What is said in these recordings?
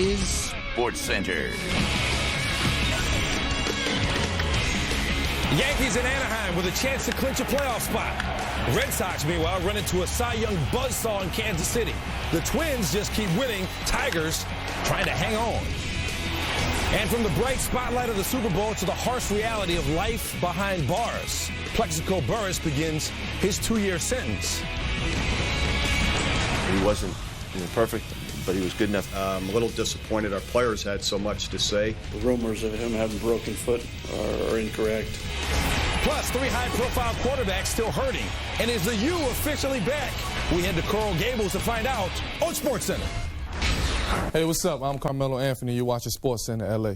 is SportsCenter. Yankees in Anaheim with a chance to clinch a playoff spot. The Red Sox, meanwhile, run into a Cy Young buzzsaw in Kansas City. The Twins just keep winning. Tigers trying to hang on. And from the bright spotlight of the Super Bowl to the harsh reality of life behind bars, Plaxico Burress begins his 2-year sentence. He wasn't perfect, but he was good enough. I'm a little disappointed our players had so much to say. The rumors of him having broken foot are incorrect. Plus, 3 high-profile quarterbacks still hurting. And is the U officially back? We head to Coral Gables to find out on SportsCenter. Hey, what's up? I'm Carmelo Anthony. You're watching SportsCenter LA.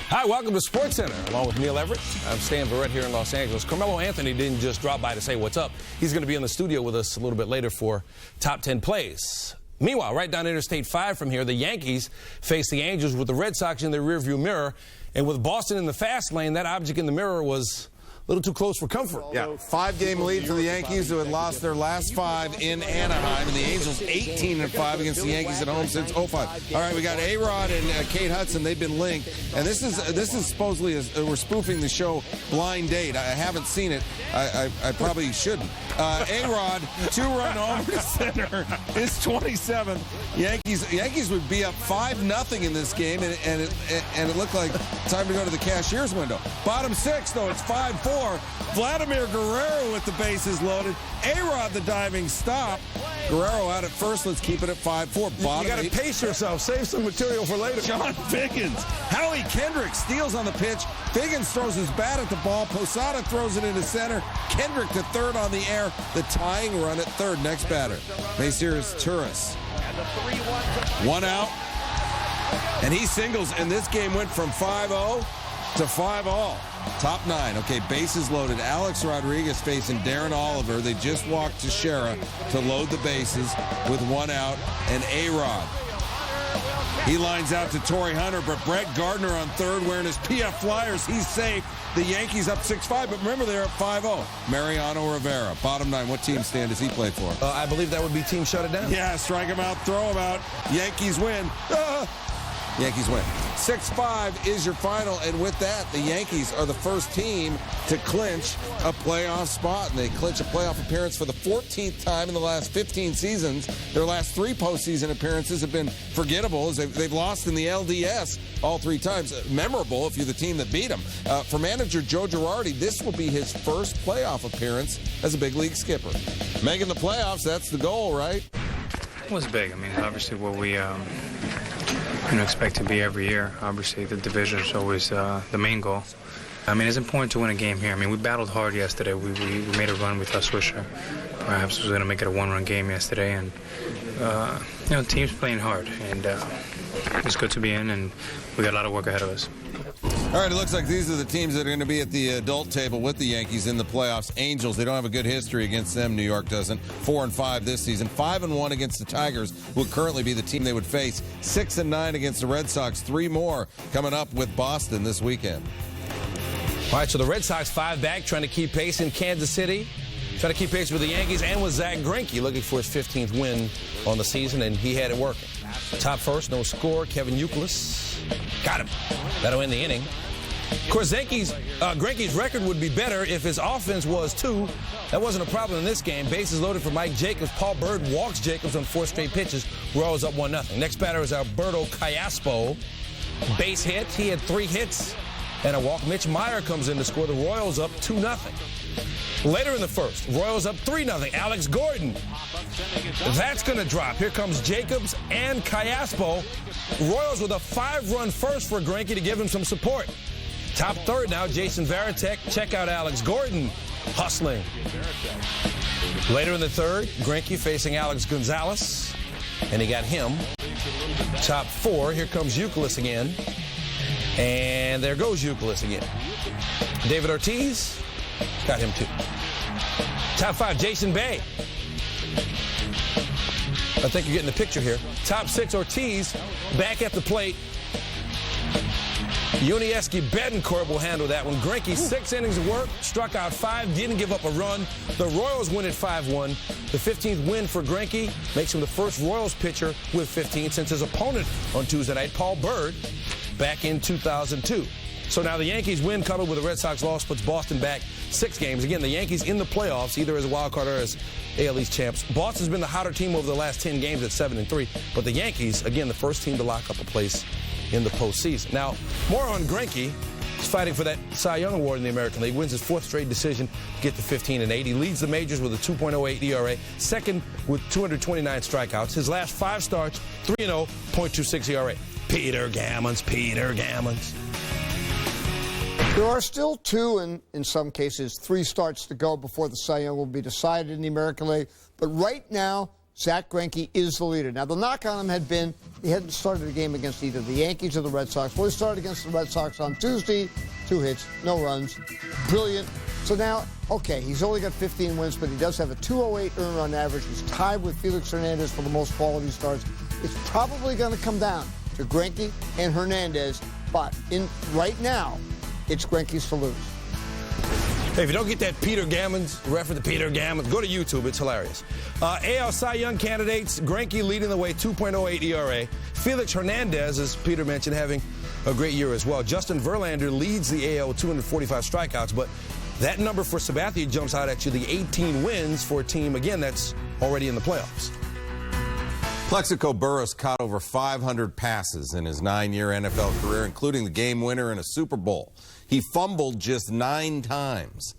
Hi, welcome to SportsCenter. Along with Neil Everett, I'm Stan Verrett here in Los Angeles. Carmelo Anthony didn't just drop by to say what's up. He's going to be in the studio with us a little bit later for Top 10 Plays. Meanwhile, right down Interstate 5 from here, the Yankees face the Angels with the Red Sox in their rearview mirror. And with Boston in the fast lane, that object in the mirror was a little too close for comfort. Yeah, 5-game lead for the Yankees, who had lost their last 5 in Anaheim. And the Angels 18-5 against the Yankees at home since 05. All right, we got A-Rod and Kate Hudson. They've been linked. And this is supposedly, we're spoofing the show Blind Date. I haven't seen it. I probably shouldn't. A-Rod, 2-run homer to center. It's 27th. Yankees would be up 5-0 in this game, and it looked like time to go to the cashier's window. Bottom 6, though, it's 5-4. Vladimir Guerrero with the bases loaded. A-Rod the diving stop. Guerrero out at first. Let's keep it at 5-4. You got to pace yourself. Save some material for later. John Figgins. Howie Kendrick steals on the pitch. Figgins throws his bat at the ball. Posada throws it into center. Kendrick to third on the air. The tying run at third. Next batter, Mesiris Turris. 1 out. And he singles, and this game went from 5-0 to 5-all. Top 9. Okay, bases loaded. Alex Rodriguez facing Darren Oliver. They just walked to Shera to load the bases with 1 out. And A-Rod. He lines out to Torrey Hunter, but Brett Gardner on third wearing his PF Flyers. He's safe. The Yankees up 6-5, but remember they're up 5-0. Mariano Rivera. Bottom 9. What team stand does he play for? I believe that would be Team Shut It Down. Yeah, strike him out, throw him out. Yankees win. Yankees win. 6-5 is your final, and with that, the Yankees are the first team to clinch a playoff spot, and they clinch a playoff appearance for the 14th time in the last 15 seasons. Their last 3 postseason appearances have been forgettable, as they've lost in the LDS all 3 times. Memorable if you're the team that beat them. For manager Joe Girardi, this will be his first playoff appearance as a big league skipper. Making the playoffs, that's the goal, right? It was big. I mean, obviously what we expect to be every year. Obviously, the division is always the main goal. I mean, it's important to win a game here. I mean, we battled hard yesterday. We made a run. We thought Swisher perhaps was going to make it a 1-run game yesterday. And, the team's playing hard. And it's good to be in, and we got a lot of work ahead of us. All right, it looks like these are the teams that are going to be at the adult table with the Yankees in the playoffs. Angels, they don't have a good history against them. New York doesn't. 4-5 this season. 5-1 against the Tigers would currently be the team they would face. 6-9 against the Red Sox. 3 more coming up with Boston this weekend. All right, so the Red Sox 5 back, trying to keep pace in Kansas City. Trying to keep pace with the Yankees and with Zach Greinke, looking for his 15th win on the season, and he had it working. Top first, no score, Kevin Youkilis. Got him. That'll end the inning. Of course, Greinke's record would be better if his offense was too. That wasn't a problem in this game. Bases loaded for Mike Jacobs. Paul Bird walks Jacobs on 4 straight pitches. Royals up 1-0. Next batter is Alberto Callaspo. Base hit. He had 3 hits and a walk. Mitch Meyer comes in to score. The Royals up 2-0. Later in the first, Royals up 3-0. Alex Gordon. That's going to drop. Here comes Jacobs and Callaspo. Royals with a 5-run first for Greinke to give him some support. Top third now, Jason Varitek. Check out Alex Gordon hustling. Later in the third, Greinke facing Alex Gonzalez, and he got him. Top 4, here comes Youkilis again. And there goes Youkilis again. David Ortiz, got him too. Top 5, Jason Bay. I think you're getting the picture here. Top 6 Ortiz back at the plate. Yunieski Betancourt will handle that one. Greinke, 6 innings of work, struck out 5, didn't give up a run. The Royals win at 5-1. The 15th win for Greinke makes him the first Royals pitcher with 15 since his opponent on Tuesday night, Paul Byrd, back in 2002. So now the Yankees win coupled with the Red Sox loss puts Boston back 6 games. Again, the Yankees in the playoffs, either as a wild card or as AL East champs. Boston's been the hotter team over the last 10 games at 7-3. But the Yankees, again, the first team to lock up a place in the postseason. Now, more on Greinke. He's fighting for that Cy Young Award in the American League. Wins his 4th straight decision to get to 15-8. He leads the majors with a 2.08 ERA. Second with 229 strikeouts. His last 5 starts, 3-0, .26 ERA. Peter Gammons. There are still 2 and, in some cases, 3 starts to go before the Cy Young will be decided in the American League. But right now, Zach Greinke is the leader. Now, the knock on him had been he hadn't started a game against either the Yankees or the Red Sox. Well, he started against the Red Sox on Tuesday. 2 hits, no runs. Brilliant. So now, okay, he's only got 15 wins, but he does have a 208 earned run average. He's tied with Felix Hernandez for the most quality starts. It's probably going to come down to Greinke and Hernandez, but right now, it's Greinke's to lose. Hey, if you don't get that Peter Gammons, reference to Peter Gammons, go to YouTube. It's hilarious. AL Cy Young candidates, Greinke leading the way, 2.08 ERA. Felix Hernandez, as Peter mentioned, having a great year as well. Justin Verlander leads the AL with 245 strikeouts, but that number for Sabathia jumps out at you, the 18 wins for a team, again, that's already in the playoffs. Plaxico Burress caught over 500 passes in his 9-year NFL career, including the game winner in a Super Bowl. He fumbled just 9 times.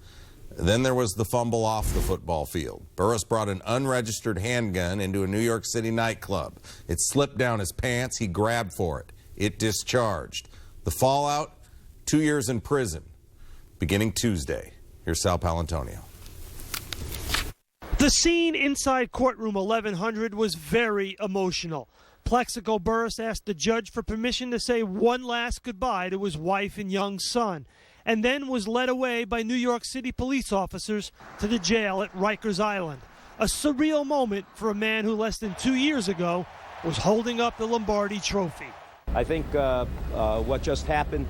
Then there was the fumble off the football field. Burress brought an unregistered handgun into a New York City nightclub. It slipped down his pants. He grabbed for it. It discharged. The fallout, 2 years in prison, beginning Tuesday. Here's Sal Palantonio. The scene inside courtroom 1100 was very emotional. Plaxico Burress asked the judge for permission to say one last goodbye to his wife and young son, and then was led away by New York City police officers to the jail at Rikers Island. A surreal moment for a man who less than 2 years ago was holding up the Lombardi Trophy. I think what just happened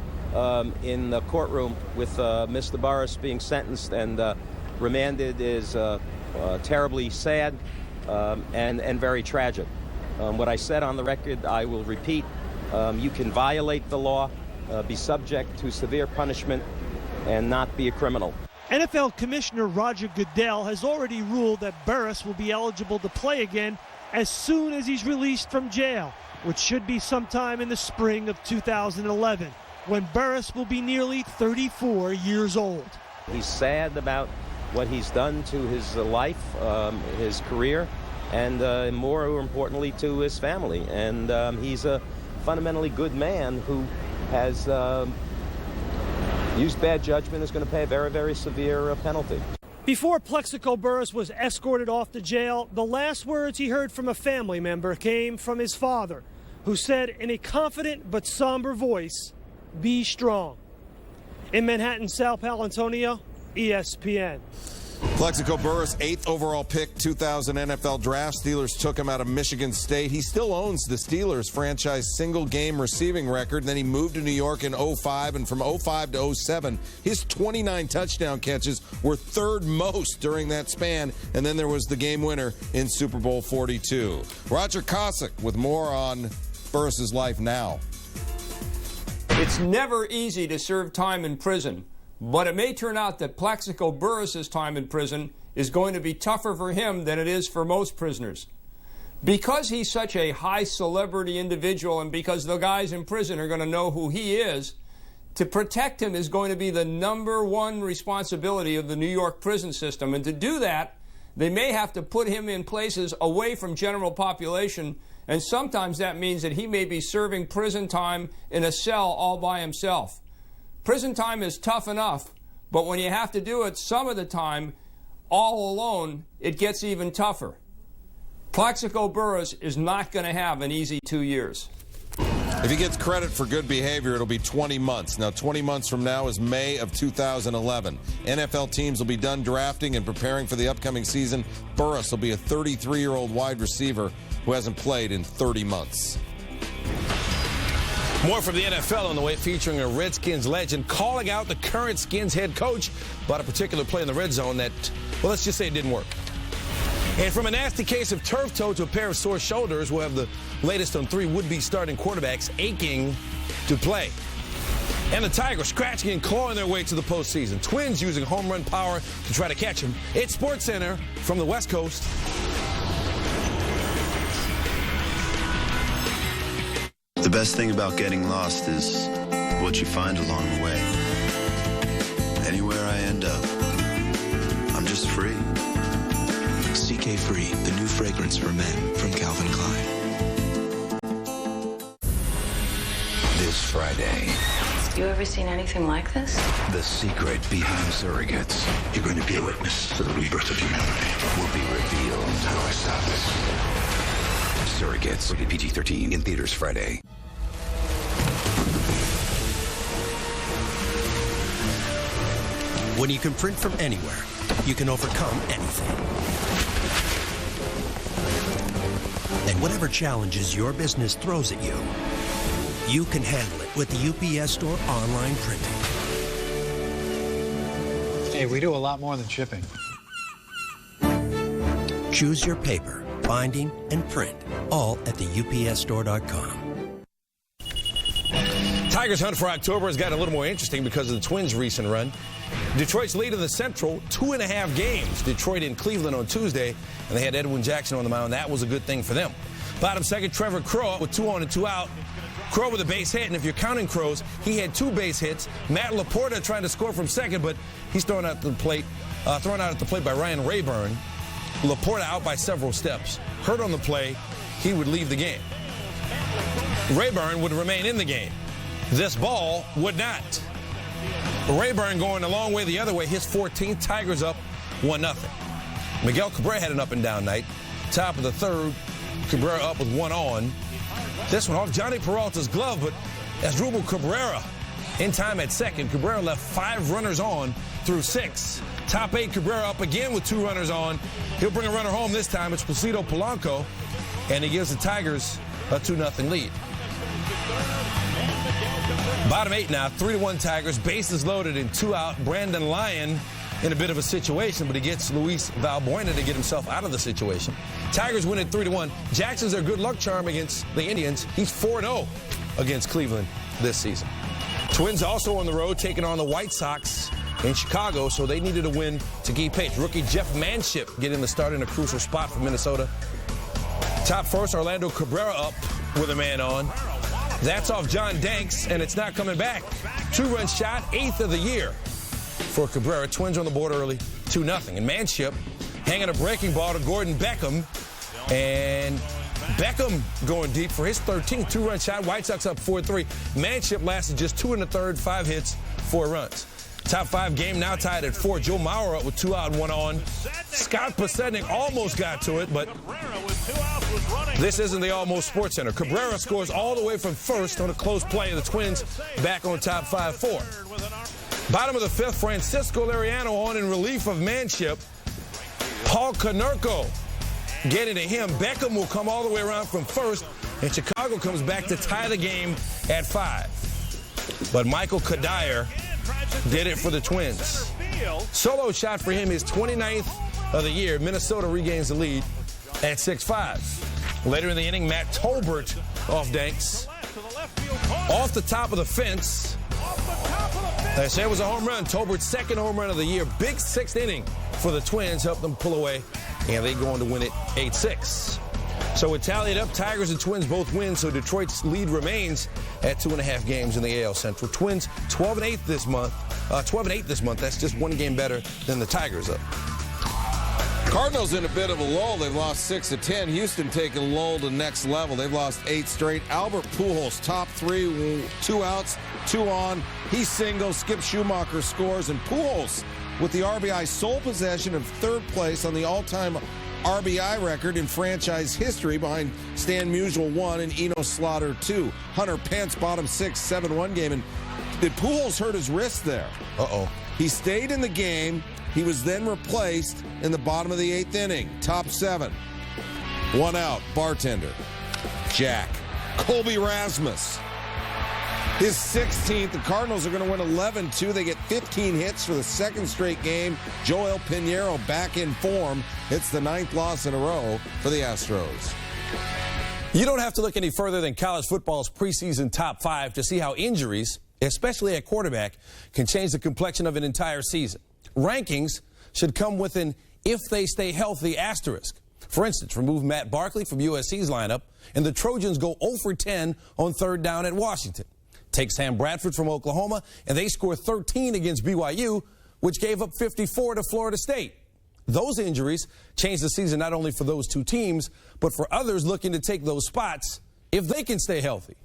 in the courtroom with Mr. Burress being sentenced and remanded is terribly sad and very tragic. What I said on the record, I will repeat. You can violate the law, be subject to severe punishment, and not be a criminal. NFL Commissioner Roger Goodell has already ruled that Burress will be eligible to play again as soon as he's released from jail, which should be sometime in the spring of 2011, when Burress will be nearly 34 years old. He's sad about what he's done to his life, his career, and more importantly to his family. And he's a fundamentally good man who has used bad judgment, is going to pay a very, very severe penalty. Before Plaxico Burress was escorted off to jail, the last words he heard from a family member came from his father, who said in a confident but somber voice, "Be strong." In Manhattan, Sal Palantonio, ESPN. Plaxico Burress, 8th overall pick, 2000 NFL draft. Steelers took him out of Michigan State. He still owns the Steelers franchise single-game receiving record. Then he moved to New York in 05, and from 05 to 07, his 29 touchdown catches were 3rd most during that span. And then there was the game winner in Super Bowl 42. Roger Cossack with more on Burress's life now. It's never easy to serve time in prison. But it may turn out that Plaxico Burress's time in prison is going to be tougher for him than it is for most prisoners. Because he's such a high celebrity individual and because the guys in prison are going to know who he is, to protect him is going to be the #1 responsibility of the New York prison system. And to do that, they may have to put him in places away from general population, and sometimes that means that he may be serving prison time in a cell all by himself. Prison time is tough enough, but when you have to do it some of the time all alone, it gets even tougher. Plaxico Burress is not going to have an easy 2 years. If he gets credit for good behavior, it'll be 20 months. Now, 20 months from now is May of 2011. NFL teams will be done drafting and preparing for the upcoming season. Burress will be a 33-year-old wide receiver who hasn't played in 30 months. More from the NFL on the way, featuring a Redskins legend calling out the current Skins head coach about a particular play in the red zone that, well, let's just say it didn't work. And from a nasty case of turf toe to a pair of sore shoulders, we'll have the latest on 3 would-be starting quarterbacks aching to play. And the Tigers scratching and clawing their way to the postseason. Twins using home run power to try to catch them. It's SportsCenter from the West Coast. The best thing about getting lost is what you find along the way. Anywhere I end up, I'm just free. CK Free, the new fragrance for men from Calvin Klein. This Friday. You ever seen anything like this? The secret behind surrogates. You're going to be a witness to the rebirth of humanity. Will be revealed. How do I stop this? Surrogates, rated PG-13, in theaters Friday. When you can print from anywhere, you can overcome anything. And whatever challenges your business throws at you, you can handle it with the UPS Store online printing. Hey, we do a lot more than shipping. Choose your paper, binding, and print, all at the UPSstore.com. Tigers' hunt for October has gotten a little more interesting because of the Twins' recent run. Detroit's lead in the Central, 2.5 games. Detroit in Cleveland on Tuesday, and they had Edwin Jackson on the mound. That was a good thing for them. Bottom second, Trevor Crowe with 2 on and 2 out. Crowe with a base hit, and if you're counting Crowe's, he had 2 base hits. Matt Laporta trying to score from second, but he's thrown out at the plate by Ryan Rayburn. Laporta out by several steps. Hurt on the play, he would leave the game. Rayburn would remain in the game. This ball would not. Rayburn going a long way the other way, his 14th. Tigers up 1-0. Miguel Cabrera had an up-and-down night. Top of the third, Cabrera up with 1 on. This one off Johnny Peralta's glove, but Asdrubal Cabrera in time at second. Cabrera left 5 runners on through 6. Top 8, Cabrera up again with 2 runners on. He'll bring a runner home this time. It's Placido Polanco, and he gives the Tigers a 2-0 lead. Bottom 8 now, 3-1 Tigers. Bases loaded and 2 out. Brandon Lyon in a bit of a situation, but he gets Luis Valbuena to get himself out of the situation. Tigers win at 3-1. Jackson's their good luck charm against the Indians. He's 4-0 against Cleveland this season. Twins also on the road taking on the White Sox in Chicago, so they needed a win to keep pace. Rookie Jeff Manship getting the start in a crucial spot for Minnesota. Top first, Orlando Cabrera up with a man on. That's off John Danks, and it's not coming back. 2-run shot, 8th of the year for Cabrera. Twins on the board early, 2-0. And Manship hanging a breaking ball to Gordon Beckham. And Beckham going deep for his 13th 2-run shot. White Sox up 4-3. Manship lasted just 2 1/3, 5 hits, 4 runs. Top 5 game now tied at 4. Joe Mauer up with 2 out and 1 on. Scott Podsednik almost got to it, but this isn't the Almost SportsCenter. Cabrera scores all the way from first on a close play, and the Twins back on top 5-4. Bottom of the 5th, Francisco Liriano on in relief of Manship. Paul Konerko getting to him. Beckham will come all the way around from first, and Chicago comes back to tie the game at 5. But Michael Kadire did it for the Twins. Solo shot for him, his 29th of the year. Minnesota regains the lead at 6-5. Later in the inning, Matt Tolbert off Danks. Off the top of the fence. I said it was a home run. Tolbert's 2nd home run of the year. Big 6th inning for the Twins. Helped them pull away, and they go on to win it 8-6. So it tallied up. Tigers and Twins both win, so Detroit's lead remains at 2.5 games in the AL Central. Twins 12-8 this month. 12-8 this month. That's just 1 game better than the Tigers up. Cardinals in a bit of a lull. They've lost 6 of 10. Houston taking lull to next level. They've lost 8 straight. Albert Pujols, top 3, 2 outs, 2 on. He singles. Skip Schumacher scores, and Pujols with the RBI sole possession of 3rd place on the all-time RBI record in franchise history behind Stan Musial 1 and Eno Slaughter 2. Hunter Pence bottom 6, 7-1 game. And did Pujols hurt his wrist there? Uh-oh. He stayed in the game. He was then replaced in the bottom of the 8th inning. Top 7. One out, bartender. Jack. Colby Rasmus. His 16th. The Cardinals are going to win 11-2. They get 15 hits for the second straight game. Joel Pinheiro back in form. It's the 9th loss in a row for the Astros. You don't have to look any further than college football's preseason top 5 to see how injuries, especially at quarterback, can change the complexion of an entire season. Rankings should come with an if they stay healthy asterisk. For instance, remove Matt Barkley from USC's lineup, and the Trojans go 0 for 10 on 3rd down at Washington. Take Sam Bradford from Oklahoma, and they score 13 against BYU, which gave up 54 to Florida State. Those injuries change the season not only for those two teams, but for others looking to take those spots if they can stay healthy.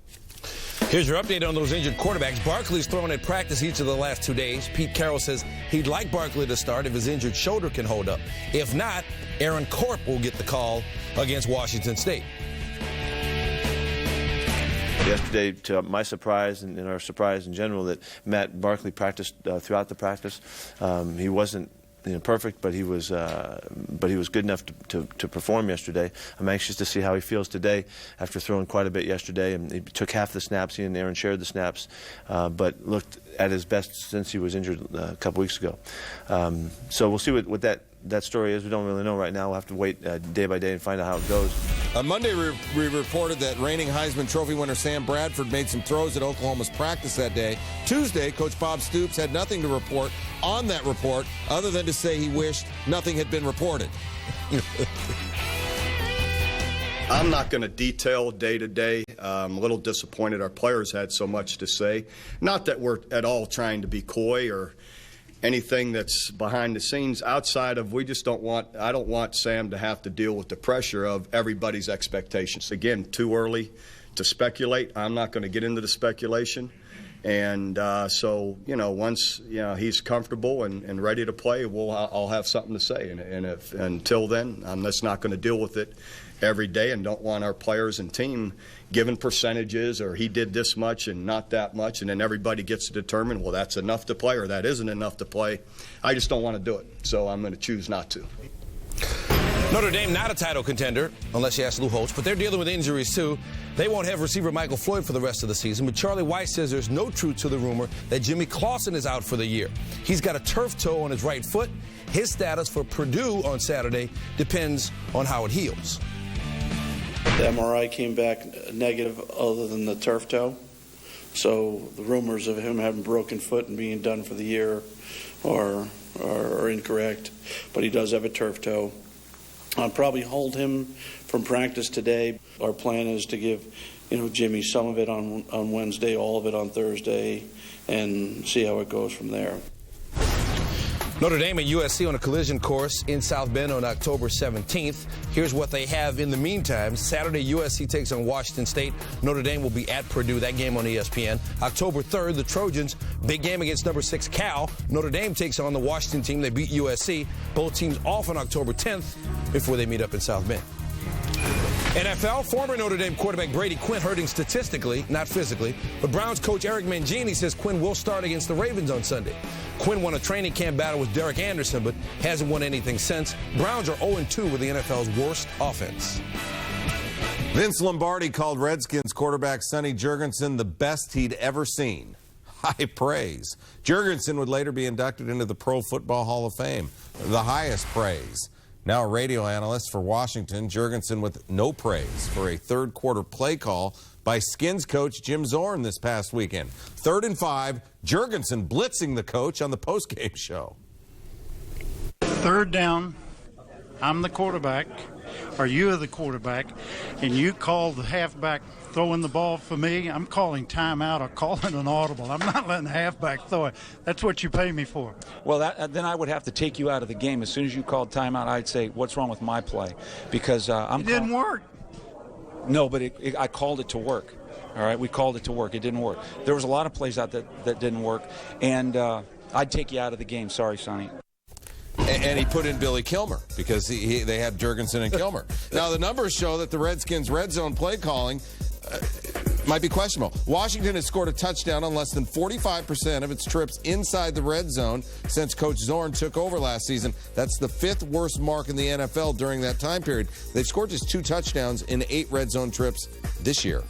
Here's your update on those injured quarterbacks. Barkley's thrown at practice each of the last 2 days. Pete Carroll says he'd like Barkley to start if his injured shoulder can hold up. If not, Aaron Corp will get the call against Washington State. Yesterday, to my surprise and our surprise in general, that Matt Barkley practiced throughout the practice. He wasn't perfect, but he was good enough to perform yesterday. I'm anxious to see how he feels today after throwing quite a bit yesterday. And he took half the snaps. He and Aaron shared the snaps, but looked at his best since he was injured a couple weeks ago. So we'll see what that story is. We don't really know right now. We'll have to wait day by day and find out how it goes. On Monday, we reported that reigning Heisman Trophy winner Sam Bradford made some throws at Oklahoma's practice that day. Tuesday, Coach Bob Stoops had nothing to report on that report other than to say he wished nothing had been reported. I'm not going to detail day to day. I'm a little disappointed our players had so much to say. Not that we're at all trying to be coy or anything that's behind the scenes outside of I don't want Sam to have to deal with the pressure of everybody's expectations. Again, too early to speculate. I'm not going to get into the speculation. And so, once he's comfortable and ready to play, I'll have something to say. And until then, I'm just not going to deal with it every day, and don't want our players and team given percentages or he did this much and not that much, and then everybody gets to determine, well, that's enough to play or that isn't enough to play. I just don't want to do it, so I'm going to choose not to. Notre Dame not a title contender, unless you ask Lou Holtz, but they're dealing with injuries too. They won't have receiver Michael Floyd for the rest of the season, but Charlie White says there's no truth to the rumor that Jimmy Clausen is out for the year. He's got a turf toe on his right foot. His status for Purdue on Saturday depends on how it heals. The MRI came back negative other than the turf toe. So the rumors of him having broken foot and being done for the year are incorrect. But he does have a turf toe. I'll probably hold him from practice today. Our plan is to give Jimmy some of it on Wednesday, all of it on Thursday, and see how it goes from there. Notre Dame and USC on a collision course in South Bend on October 17th. Here's what they have in the meantime. Saturday, USC takes on Washington State. Notre Dame will be at Purdue. That game on ESPN. October 3rd, the Trojans, big game against number 6 Cal. Notre Dame takes on the Washington team. They beat USC. Both teams off on October 10th before they meet up in South Bend. NFL, former Notre Dame quarterback Brady Quinn hurting statistically, not physically, but Browns coach Eric Mangini says Quinn will start against the Ravens on Sunday. Quinn won a training camp battle with Derek Anderson, but hasn't won anything since. Browns are 0-2 with the NFL's worst offense. Vince Lombardi called Redskins quarterback Sonny Jurgensen the best he'd ever seen. High praise. Jurgensen would later be inducted into the Pro Football Hall of Fame. The highest praise. Now a radio analyst for Washington, Jurgensen with no praise for a third-quarter play call by Skins coach Jim Zorn this past weekend. 3rd and 5, Jurgensen blitzing the coach on the postgame show. 3rd down, I'm the quarterback, or you are the quarterback, and you call the halfback throwing the ball for me. I'm calling timeout or calling an audible. I'm not letting the halfback throw it. That's what you pay me for. Well, then I would have to take you out of the game. As soon as you called timeout, I'd say, what's wrong with my play? Because it didn't work. No, but I called it to work. All right, we called it to work. It didn't work. There was a lot of plays out that didn't work, and I'd take you out of the game. Sorry, Sonny. And he put in Billy Kilmer because they had Jurgensen and Kilmer. Now, the numbers show that the Redskins' red zone play calling might be questionable. Washington has scored a touchdown on less than 45% of its trips inside the red zone since Coach Zorn took over last season. That's the 5th worst mark in the NFL during that time period. They've scored just 2 touchdowns in 8 red zone trips this year.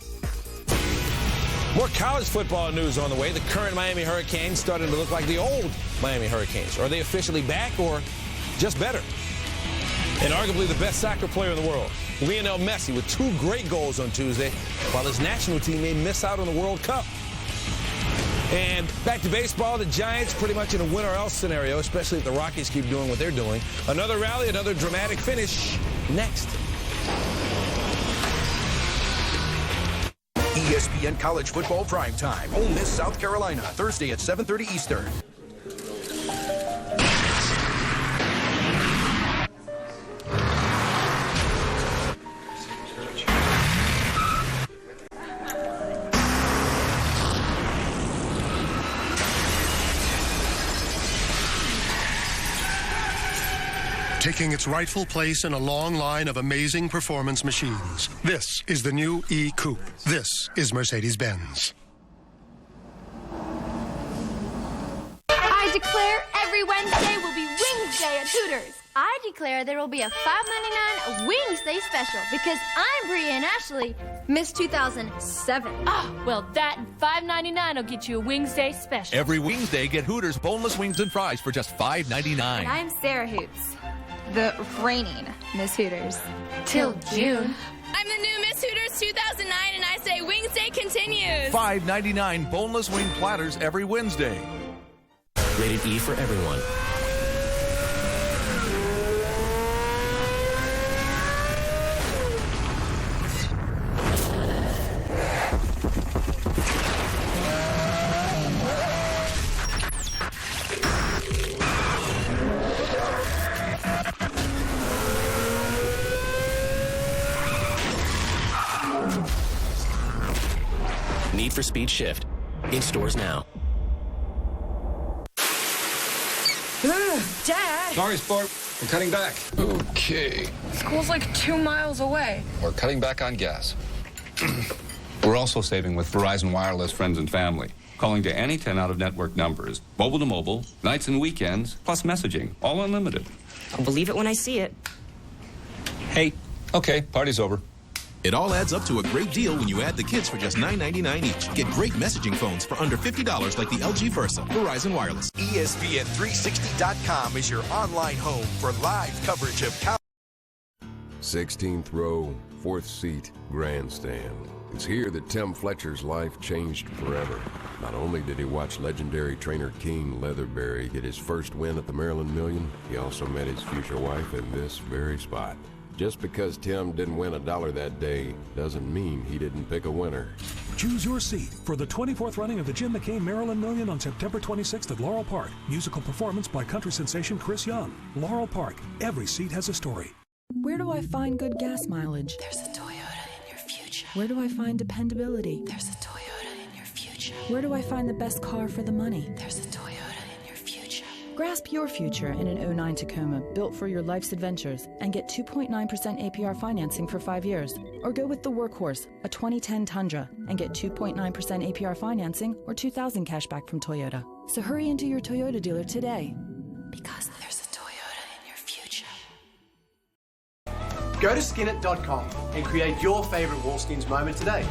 More college football news on the way. The current Miami Hurricanes starting to look like the old Miami Hurricanes. Are they officially back or just better? And arguably the best soccer player in the world, Lionel Messi, with 2 great goals on Tuesday, while his national team may miss out on the World Cup. And back to baseball, the Giants pretty much in a win-or-else scenario, especially if the Rockies keep doing what they're doing. Another rally, another dramatic finish next. ESPN College Football Primetime. Ole Miss, South Carolina, Thursday at 7:30 Eastern. Taking its rightful place in a long line of amazing performance machines. This is the new E-Coupe. This is Mercedes-Benz. I declare every Wednesday will be Wings Day at Hooters. I declare there will be a $5.99 Wings Day special because I'm Bria and Ashley, Miss 2007. Oh, well, that $5.99 will get you a Wings Day special. Every Wings Day, get Hooters boneless wings and fries for just $5.99. And I'm Sarah Hoops, the reigning Miss Hooters. Till June. I'm the new Miss Hooters 2009, and I say Wings Day continues. $5.99 boneless wing platters every Wednesday. Rated E for everyone. Need for Speed Shift. In stores now. Dad! Sorry, Sport. We're cutting back. Okay. School's like 2 miles away. We're cutting back on gas. We're also saving with Verizon Wireless Friends and Family. Calling to any 10 out-of-network numbers. Mobile to mobile, nights and weekends, plus messaging. All unlimited. I'll believe it when I see it. Hey, okay, party's over. It all adds up to a great deal when you add the kids for just $9.99 each. Get great messaging phones for under $50 like the LG Versa. Verizon Wireless. ESPN360.com is your online home for live coverage of college. 16th row, 4th seat, grandstand. It's here that Tim Fletcher's life changed forever. Not only did he watch legendary trainer King Leatherberry get his first win at the Maryland Million, he also met his future wife in this very spot. Just because Tim didn't win $1 that day doesn't mean he didn't pick a winner. Choose your seat for the 24th running of the Jim McCain Maryland Million on September 26th at Laurel Park. Musical performance by country sensation Chris Young. Laurel Park. Every seat has a story. Where do I find good gas mileage? There's a Toyota in your future. Where do I find dependability? There's a Toyota in your future. Where do I find the best car for the money? There's a Toyota in your future. Grasp your future in an 09 Tacoma built for your life's adventures and get 2.9% APR financing for 5 years. Or go with the workhorse, a 2010 Tundra, and get 2.9% APR financing or $2,000 cash back from Toyota. So hurry into your Toyota dealer today. Because there's a Toyota in your future. Go to skinit.com and create your favorite Wolskins moment today.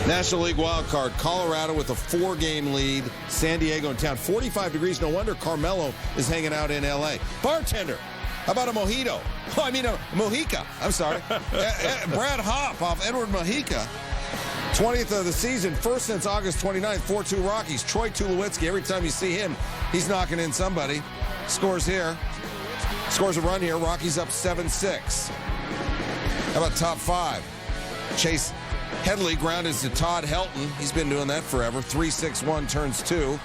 National League wild card, Colorado with a 4-game lead. San Diego in town, 45 degrees. No wonder Carmelo is hanging out in L.A. Bartender, how about a mojito? Oh, I mean a Mojica. I'm sorry. Brad Hopp off Edward Mojica. 20th of the season, first since August 29th, 4-2 Rockies. Troy Tulowitzki, every time you see him, he's knocking in somebody. Scores here. Scores a run here. Rockies up 7-6. How about top 5? Chase Headley grounded to Todd Helton. He's been doing that forever. 3-6-1 turns 2.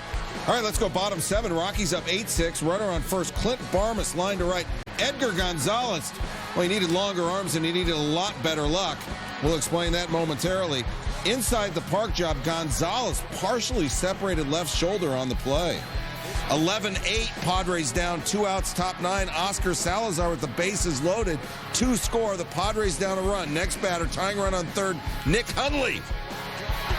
All right, let's go bottom 7. Rockies up 8-6. Runner on first. Clint Barmas line to right. Edgar Gonzalez. Well, he needed longer arms and he needed a lot better luck. We'll explain that momentarily. Inside the park job, Gonzalez partially separated left shoulder on the play. 11-8, Padres down, 2 outs, top 9. Oscar Salazar with the bases loaded. 2 score, the Padres down a run. Next batter, tying run on third, Nick Hundley.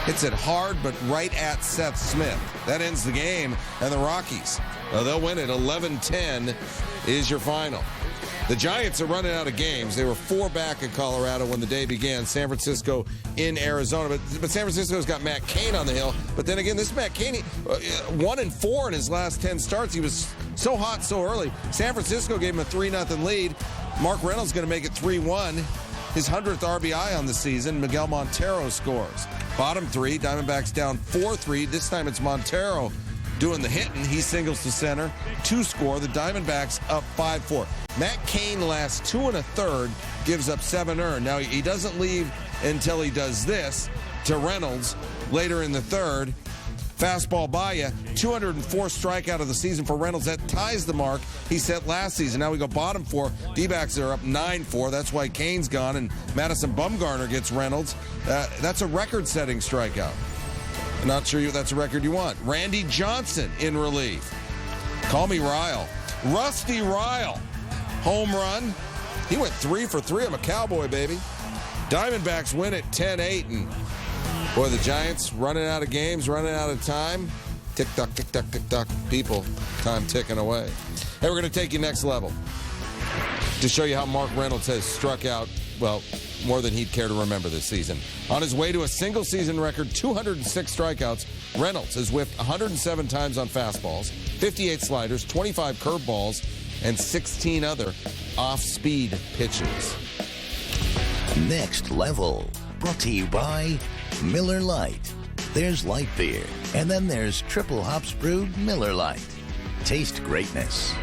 Hits it hard, but right at Seth Smith. That ends the game, and the Rockies, they'll win it. 11-10 is your final. The Giants are running out of games. They were 4 back in Colorado when the day began. San Francisco in Arizona. But San Francisco's got Matt Cain on the hill. But then again, this Matt Cain, 1-4 in his last 10 starts. He was so hot so early. San Francisco gave him a 3-0 lead. Mark Reynolds going to make it 3-1. His 100th RBI on the season. Miguel Montero scores. Bottom 3, Diamondbacks down 4-3. This time it's Montero doing the hitting. He singles to center. 2 score. The Diamondbacks up 5-4. Matt Cain last 2 1/3, gives up 7 earned. Now, he doesn't leave until he does this to Reynolds later in the third. Fastball by you. 204 strikeout of the season for Reynolds. That ties the mark he set last season. Now we go bottom 4. D-backs are up 9-4. That's why Cain's gone, and Madison Bumgarner gets Reynolds. That's a record-setting strikeout. Not sure that's a record you want. Randy Johnson in relief. Call me Ryle. Rusty Ryle. Home run. He went 3 for 3. I'm a Cowboy, baby. Diamondbacks win it 10-8. And boy, the Giants running out of games, running out of time. Tick-tock, tick-tock, tick-tock. People, time ticking away. Hey, we're going to take you next level to show you how Mark Reynolds has struck out, well, more than he'd care to remember this season. On his way to a single-season record, 206 strikeouts, Reynolds has whiffed 107 times on fastballs, 58 sliders, 25 curveballs, and 16 other off-speed pitches. Next Level, brought to you by Miller Lite. There's light beer, and then there's triple hops brewed Miller Lite. Taste greatness.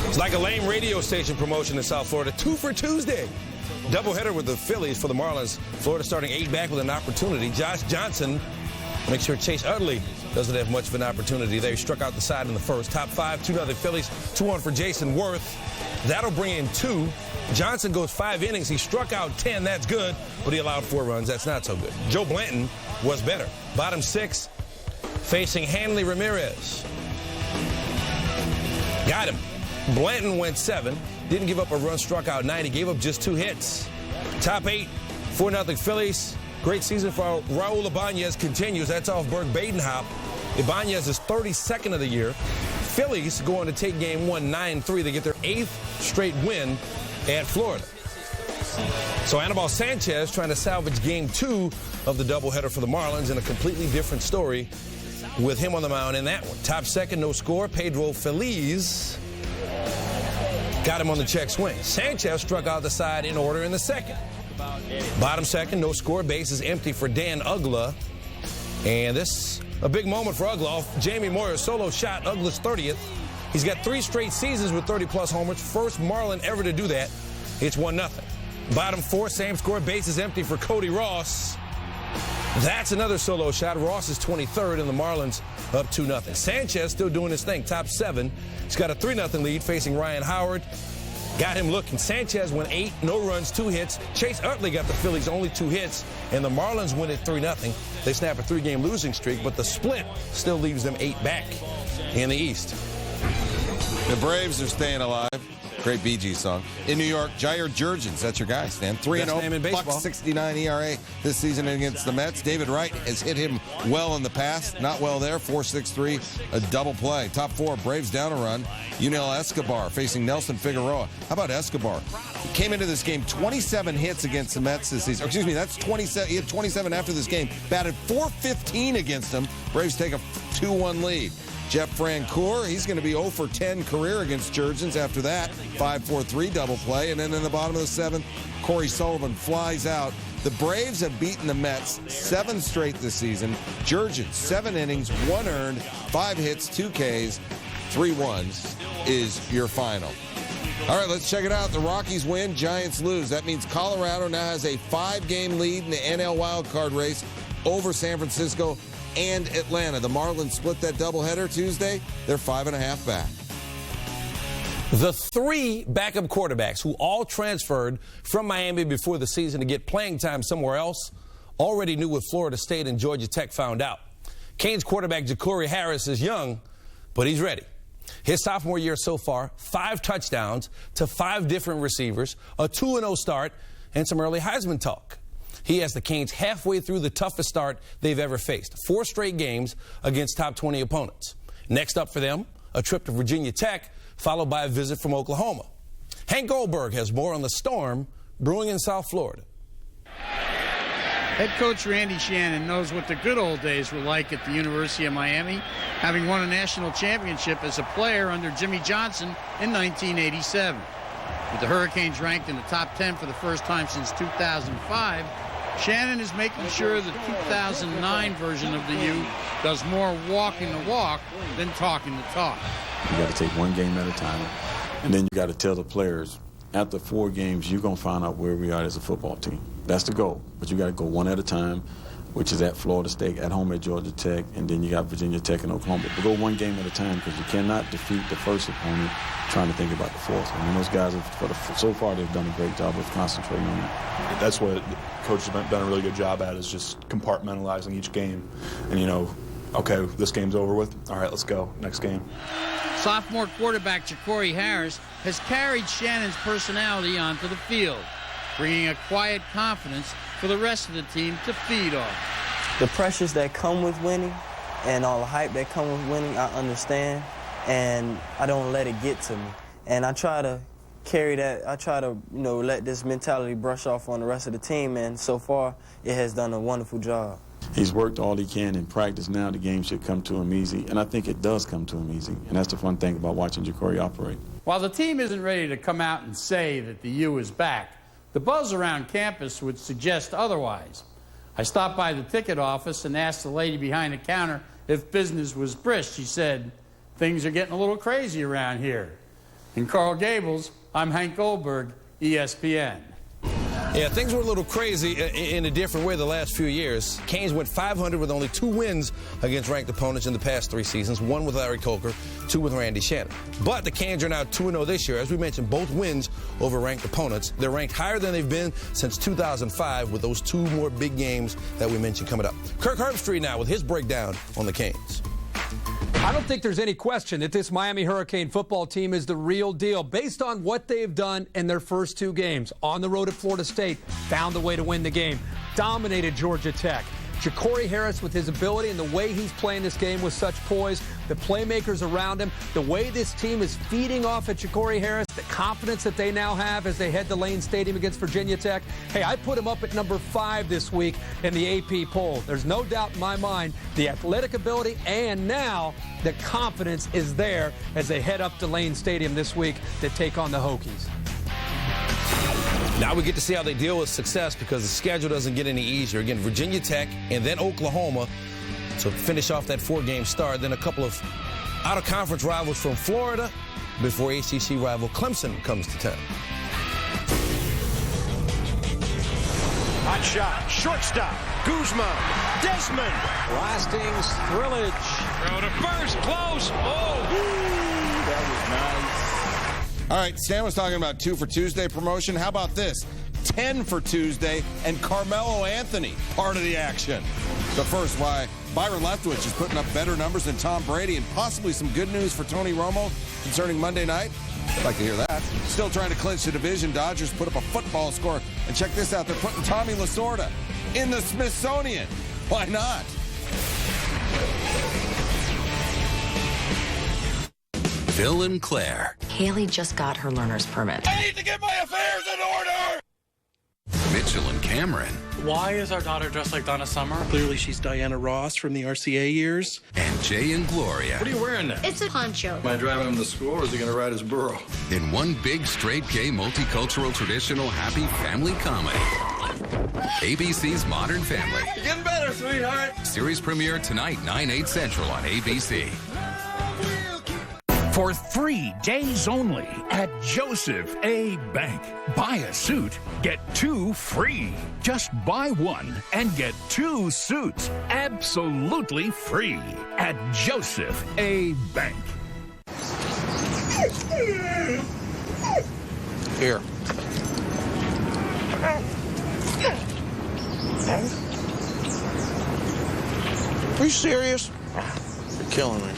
It's like a lame radio station promotion in South Florida. 2 for Tuesday. Doubleheader with the Phillies for the Marlins. Florida starting 8 back with an opportunity. Josh Johnson makes sure Chase Utley doesn't have much of an opportunity there. He struck out the side in the first. Top 5, 2-0 Phillies. 2-1 for Jason Worth. That'll bring in 2. Johnson goes 5 innings. He struck out 10. That's good, but he allowed 4 runs. That's not so good. Joe Blanton was better. Bottom 6, facing Hanley Ramirez. Got him. Blanton went 7. Didn't give up a run, struck out 9. He gave up just 2 hits. Top 8, 4-0 Phillies. Great season for Raul Ibanez continues. That's off Berg Badenhop. Ibanez is 32nd of the year. Phillies going to take game 1, 9-3. They get their 8th straight win at Florida. So Anibal Sanchez trying to salvage game 2 of the doubleheader for the Marlins in a completely different story with him on the mound in that one. Top 2nd, no score, Pedro Feliz. Got him on the check swing. Sanchez struck out the side in order in the 2nd. Bottom 2nd, no score. Base is empty for Dan Uggla. And this, a big moment for Uggla. Off Jamie Moyer's solo shot, Uggla's 30th. He's got 3 straight seasons with 30-plus homers. First Marlin ever to do that. It's 1-0. Bottom 4, same score. Base is empty for Cody Ross. That's another solo shot. Ross is 23rd, and the Marlins up 2-0. Sanchez still doing his thing. Top 7. He's got a 3-0 lead facing Ryan Howard. Got him looking. Sanchez went 8, no runs, 2 hits. Chase Utley got the Phillies only 2 hits, and the Marlins win it 3-0. They snap a 3-game losing streak, but the split still leaves them 8 back in the East. The Braves are staying alive. Great Bee Gees song. In New York, Jair Jurgens, that's your guy, Stan. 3-0, .69 ERA this season against the Mets. David Wright has hit him well in the past. Not well there. 4.63, a double play. Top 4, Braves down a run. Yunel Escobar facing Nelson Figueroa. How about Escobar? He came into this game 27 hits against the Mets this season. Excuse me, that's 27. He had 27 after this game. Batted .415 against them. Braves take a 2-1 lead. Jeff Francoeur, he's going to be 0 for 10 career against Jurgens after that. 5-4-3 double play. And then in the bottom of the 7th, Corey Sullivan flies out. The Braves have beaten the Mets 7 straight this season. Jurgens, 7 innings, 1 earned, 5 hits, 2 Ks, 3-1 is your final. All right, let's check it out. The Rockies win, Giants lose. That means Colorado now has a 5-game lead in the NL wildcard race over San Francisco and Atlanta. The Marlins split that doubleheader Tuesday. They're 5.5 back. The three backup quarterbacks who all transferred from Miami before the season to get playing time somewhere else already knew what Florida State and Georgia Tech found out. Canes quarterback Jakori Harris is young, but he's ready. His sophomore year so far, 5 touchdowns to 5 different receivers, a 2-0 start, and some early Heisman talk. He has the Canes halfway through the toughest start they've ever faced, 4 straight games against top 20 opponents. Next up for them, a trip to Virginia Tech, followed by a visit from Oklahoma. Hank Goldberg has more on the storm brewing in South Florida. Head coach Randy Shannon knows what the good old days were like at the University of Miami, having won a national championship as a player under Jimmy Johnson in 1987. With the Hurricanes ranked in the top 10 for the first time since 2005, Shannon is making sure the 2009 version of the U does more walking the walk than talking the talk. You got to take one game at a time, and then you got to tell the players, after 4 games, you're going to find out where we are as a football team. That's the goal, but you got to go one at a time, which is at Florida State, at home at Georgia Tech, and then you got Virginia Tech and Oklahoma. But go one game at a time, because you cannot defeat the first opponent trying to think about the fourth one. And those guys, so far, they've done a great job of concentrating on that. That's what coaches have done a really good job at, is just compartmentalizing each game. And, you know, okay, this game's over with. All right, let's go. Next game. Sophomore quarterback Jakori Harris has carried Shannon's personality onto the field, bringing a quiet confidence for the rest of the team to feed off. The pressures that come with winning and all the hype that come with winning, I understand, and I don't let it get to me. And I try to carry that, I try to, let this mentality brush off on the rest of the team, and so far it has done a wonderful job. He's worked all he can in practice. Now the game should come to him easy, and I think it does come to him easy, and that's the fun thing about watching Jakori operate. While the team isn't ready to come out and say that the U is back, the buzz around campus would suggest otherwise. I stopped by the ticket office and asked the lady behind the counter if business was brisk. She said, "Things are getting a little crazy around here." In Coral Gables, I'm Hank Goldberg, ESPN. Yeah, things were a little crazy in a different way the last few years. Canes went 500 with only 2 wins against ranked opponents in the past 3 seasons, 1 with Larry Coker, 2 with Randy Shannon. But the Canes are now 2-0 this year. As we mentioned, both wins over ranked opponents. They're ranked higher than they've been since 2005 with those 2 more big games that we mentioned coming up. Kirk Herbstreit now with his breakdown on the Canes. I don't think there's any question that this Miami Hurricane football team is the real deal based on what they've done in their first 2 games. On the road at Florida State, found a way to win the game, dominated Georgia Tech. Jakori Harris, with his ability and the way he's playing this game with such poise, the playmakers around him, the way this team is feeding off at Jakori Harris, the confidence that they now have as they head to Lane Stadium against Virginia Tech. Hey, I put him up at number 5 this week in the AP poll. There's no doubt in my mind the athletic ability and now the confidence is there as they head up to Lane Stadium this week to take on the Hokies. Now we get to see how they deal with success because the schedule doesn't get any easier. Again, Virginia Tech and then Oklahoma to finish off that 4-game start. Then a couple of out-of-conference rivals from Florida before ACC rival Clemson comes to town. Hot shot, shortstop, Guzman, Desmond. Blasting Thrillage. Throw to first, close. Oh, that was nice. All right, Stan was talking about 2 for Tuesday promotion. How about this? 10 for Tuesday and Carmelo Anthony part of the action. But first, why Byron Leftwich is putting up better numbers than Tom Brady and possibly some good news for Tony Romo concerning Monday night. I'd like to hear that. Still trying to clinch the division. Dodgers put up a football score. And check this out. They're putting Tommy Lasorda in the Smithsonian. Why not? Phil and Claire. Haley just got her learner's permit. I need to get my affairs in order. Mitchell and Cameron. Why is our daughter dressed like Donna Summer? Clearly she's Diana Ross from the RCA years. And Jay and Gloria. What are you wearing there? It's a poncho. Am I driving him to school or is he going to ride his burro? In one big, straight, gay, multicultural, traditional, happy family comedy. ABC's Modern Family. You're getting better, sweetheart. Series premiere tonight, 9/8 Central on ABC. For 3 days only at Joseph A. Bank. Buy a suit, get 2 free. Just buy 1 and get 2 suits absolutely free at Joseph A. Bank. Here. Are you serious? You're killing me.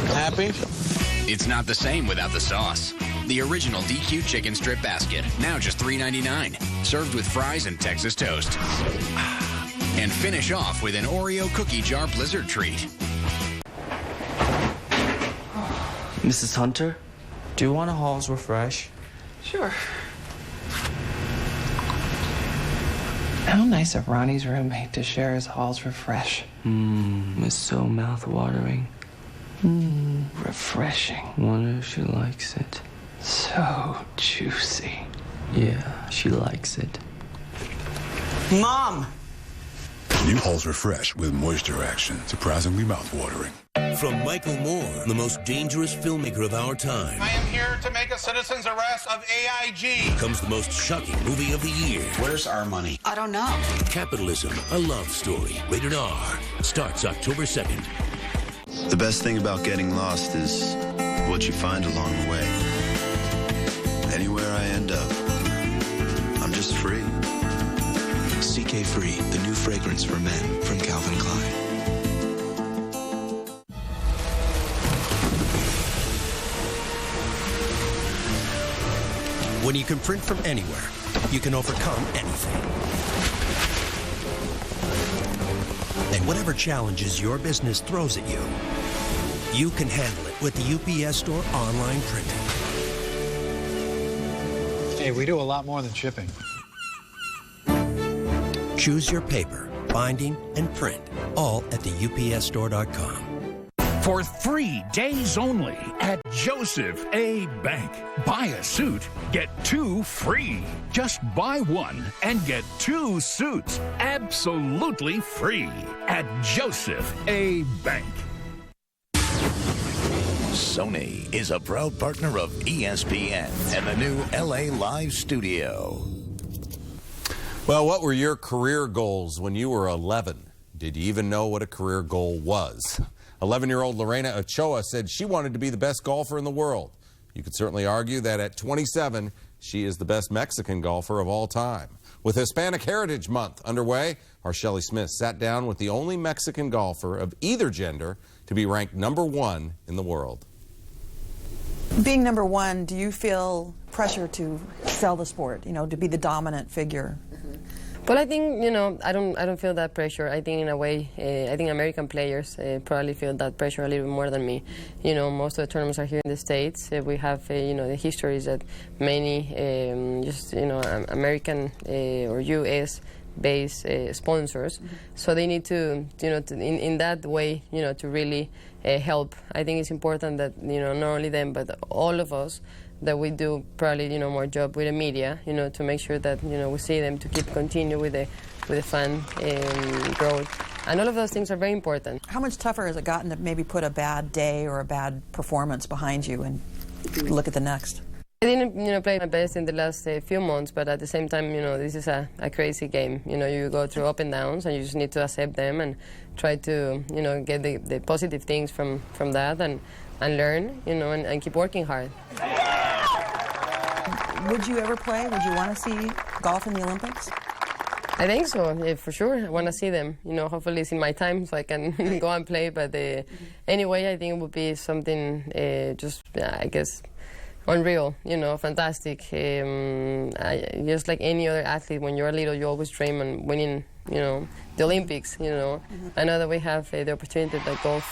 Happy? It's not the same without the sauce. The original DQ chicken strip basket, now just $3.99. Served with fries and Texas toast. And finish off with an Oreo cookie jar blizzard treat. Mrs. Hunter, do you want a Halls Refresh? Sure. How nice of Ronnie's roommate to share his Halls Refresh. It's so mouth-watering. Refreshing. Wonder if she likes it. So juicy. Yeah, she likes it. Mom! New Halls Refresh with moisture action. Surprisingly mouth-watering. From Michael Moore, the most dangerous filmmaker of our time, I am here to make a citizen's arrest of AIG. comes the most shocking movie of the year. Where's our money? I don't know. Capitalism, a love story. Rated R. Starts October 2nd. The best thing about getting lost is what you find along the way. Anywhere I end up, I'm just free. CK Free, the new fragrance for men from Calvin Klein. When you can print from anywhere, you can overcome anything. And whatever challenges your business throws at you, you can handle it with the UPS Store online printing. Hey, we do a lot more than shipping. Choose your paper, binding, and print, all at the UPSstore.com. For 3 days only at Joseph A. Bank. Buy a suit, get 2 free. Just buy 1 and get 2 suits absolutely free at Joseph A. Bank. Sony is a proud partner of ESPN and the new LA Live studio. Well, what were your career goals when you were 11? Did you even know what a career goal was? 11-year-old Lorena Ochoa said she wanted to be the best golfer in the world. You could certainly argue that at 27, she is the best Mexican golfer of all time. With Hispanic Heritage Month underway, our Shelley Smith sat down with the only Mexican golfer of either gender to be ranked #1 in the world. Being #1, do you feel pressure to sell the sport, to be the dominant figure? Well, I think, I don't feel that pressure. I think in a way, I think American players probably feel that pressure a little bit more than me. Most of the tournaments are here in the States. We have, the histories that many, American or U.S.-based sponsors. So they need to, in that way, to really help. I think it's important that, not only them, but all of us, that we do probably more job with the media, to make sure that we see them to continue with the fan growth, and all of those things are very important. How much tougher has it gotten to maybe put a bad day or a bad performance behind you and look at the next? I didn't play my best in the last few months, but at the same time this is a crazy game. You go through up and downs, and you just need to accept them and try to get the positive things from that and learn and keep working hard. Would you ever play? Would you want to see golf in the Olympics? I think so, yeah, for sure. I want to see them. Hopefully it's in my time so I can go and play. But anyway, I think it would be something I guess, unreal, fantastic. Just like any other athlete, when you're little, you always dream on winning, the Olympics, I know that we have the opportunity that golf,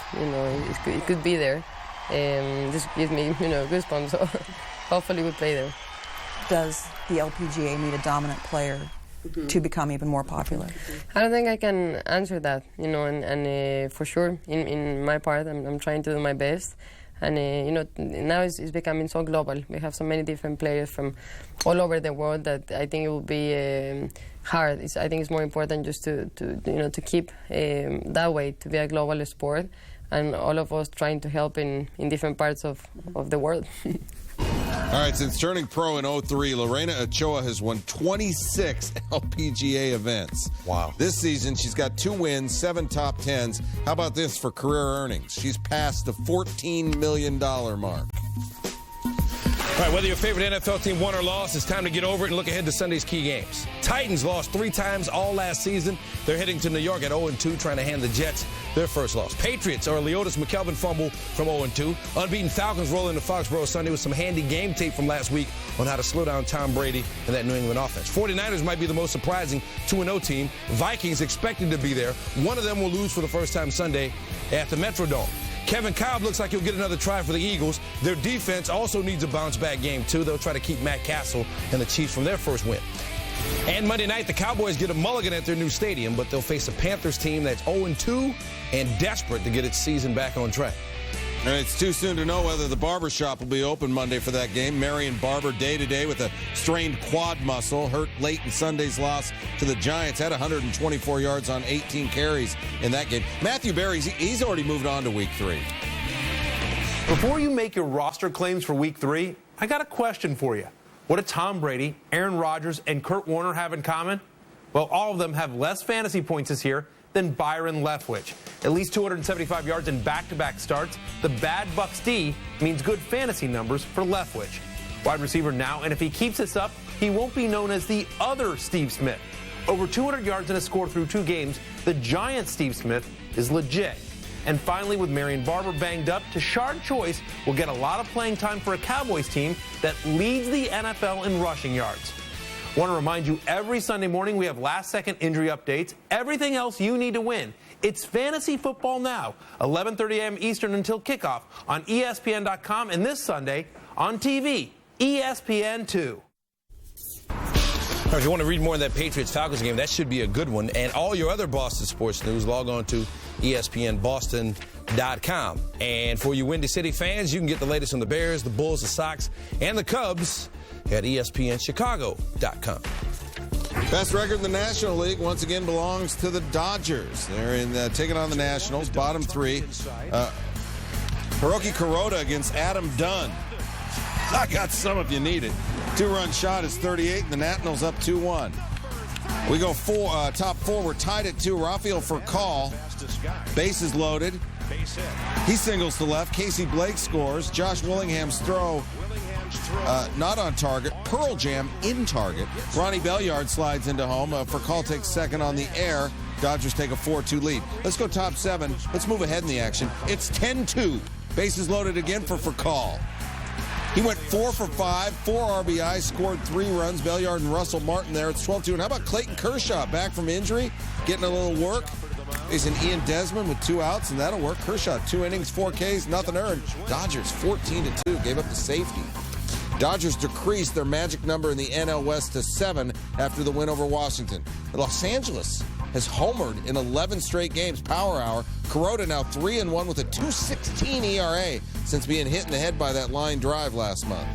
it could be there. Just gives me, goosebumps. So hopefully we'll play there. Does the LPGA need a dominant player to become even more popular? I don't think I can answer that, and for sure, in my part, I'm trying to do my best. And, now it's becoming so global. We have so many different players from all over the world that I think it will be hard. I think it's more important just to keep that way, to be a global sport, and all of us trying to help in different parts of the world. All right, since turning pro in 2003, Lorena Ochoa has won 26 LPGA events. Wow. This season, she's got 2 wins, 7 top 10s. How about this for career earnings? She's passed the $14 million mark. All right, whether your favorite NFL team won or lost, it's time to get over it and look ahead to Sunday's key games. Titans lost 3 times all last season. They're heading to New York at 0-2, trying to hand the Jets their first loss. Patriots are a Leotis McKelvin fumble from 0-2. Unbeaten Falcons roll into Foxborough Sunday with some handy game tape from last week on how to slow down Tom Brady and that New England offense. 49ers might be the most surprising 2-0 team. Vikings expected to be there. One of them will lose for the first time Sunday at the Metrodome. Kevin Kolb looks like he'll get another try for the Eagles. Their defense also needs a bounce-back game, too. They'll try to keep Matt Castle and the Chiefs from their first win. And Monday night, the Cowboys get a mulligan at their new stadium, but they'll face a Panthers team that's 0-2 and desperate to get its season back on track. And it's too soon to know whether the barbershop will be open Monday for that game. Marion Barber day-to-day with a strained quad muscle, hurt late in Sunday's loss to the Giants, had 124 yards on 18 carries in that game. Matthew Berry, he's already moved on to Week 3. Before you make your roster claims for Week 3, I got a question for you. What do Tom Brady, Aaron Rodgers, and Kurt Warner have in common? Well, all of them have less fantasy points this year than Byron Leftwich. At least 275 yards in back-to-back starts. The bad Bucs D means good fantasy numbers for Leftwich. Wide receiver now, and if he keeps this up, he won't be known as the other Steve Smith. Over 200 yards and a score through 2 games, the Giant Steve Smith is legit. And finally, with Marion Barber banged up, Tashard Choice will get a lot of playing time for a Cowboys team that leads the NFL in rushing yards. I want to remind you, every Sunday morning we have last-second injury updates, everything else you need to win. It's Fantasy Football Now, 11:30 a.m. Eastern until kickoff on ESPN.com, and this Sunday on TV, ESPN2. If you want to read more of that Patriots-Falcons game, that should be a good one. And all your other Boston sports news, log on to ESPNBoston.com. And for you Windy City fans, you can get the latest on the Bears, the Bulls, the Sox, and the Cubs at ESPNChicago.com. Best record in the National League once again belongs to the Dodgers. They're in taking on the Nationals, bottom 3. Hiroki Kuroda against Adam Dunn. I got some if you need it. 2-run shot is 38, and the Nationals up 2-1. We go top 4. We're tied at 2. Rafael Furcal, bases loaded. He singles to left. Casey Blake scores. Josh Willingham's throw not on target. Pearl Jam in target. Ronnie Belliard slides into home. Furcal takes second on the air. Dodgers take a 4-2 lead. Let's go top 7. Let's move ahead in the action. It's 10-2. Bases loaded again for Furcal. He went 4 for 5, 4 RBIs, scored 3 runs. Belliard and Russell Martin there. It's 12-2. And how about Clayton Kershaw back from injury, getting a little work? He's an Ian Desmond with 2 outs, and that'll work. Kershaw, 2 innings, 4 Ks, nothing earned. Dodgers 14-2, gave up the safety. Dodgers decreased their magic number in the NL West to 7 after the win over Washington. Los Angeles has homered in 11 straight games. Power Hour. Kuroda now 3-1 with a 2.16 ERA since being hit in the head by that line drive last month.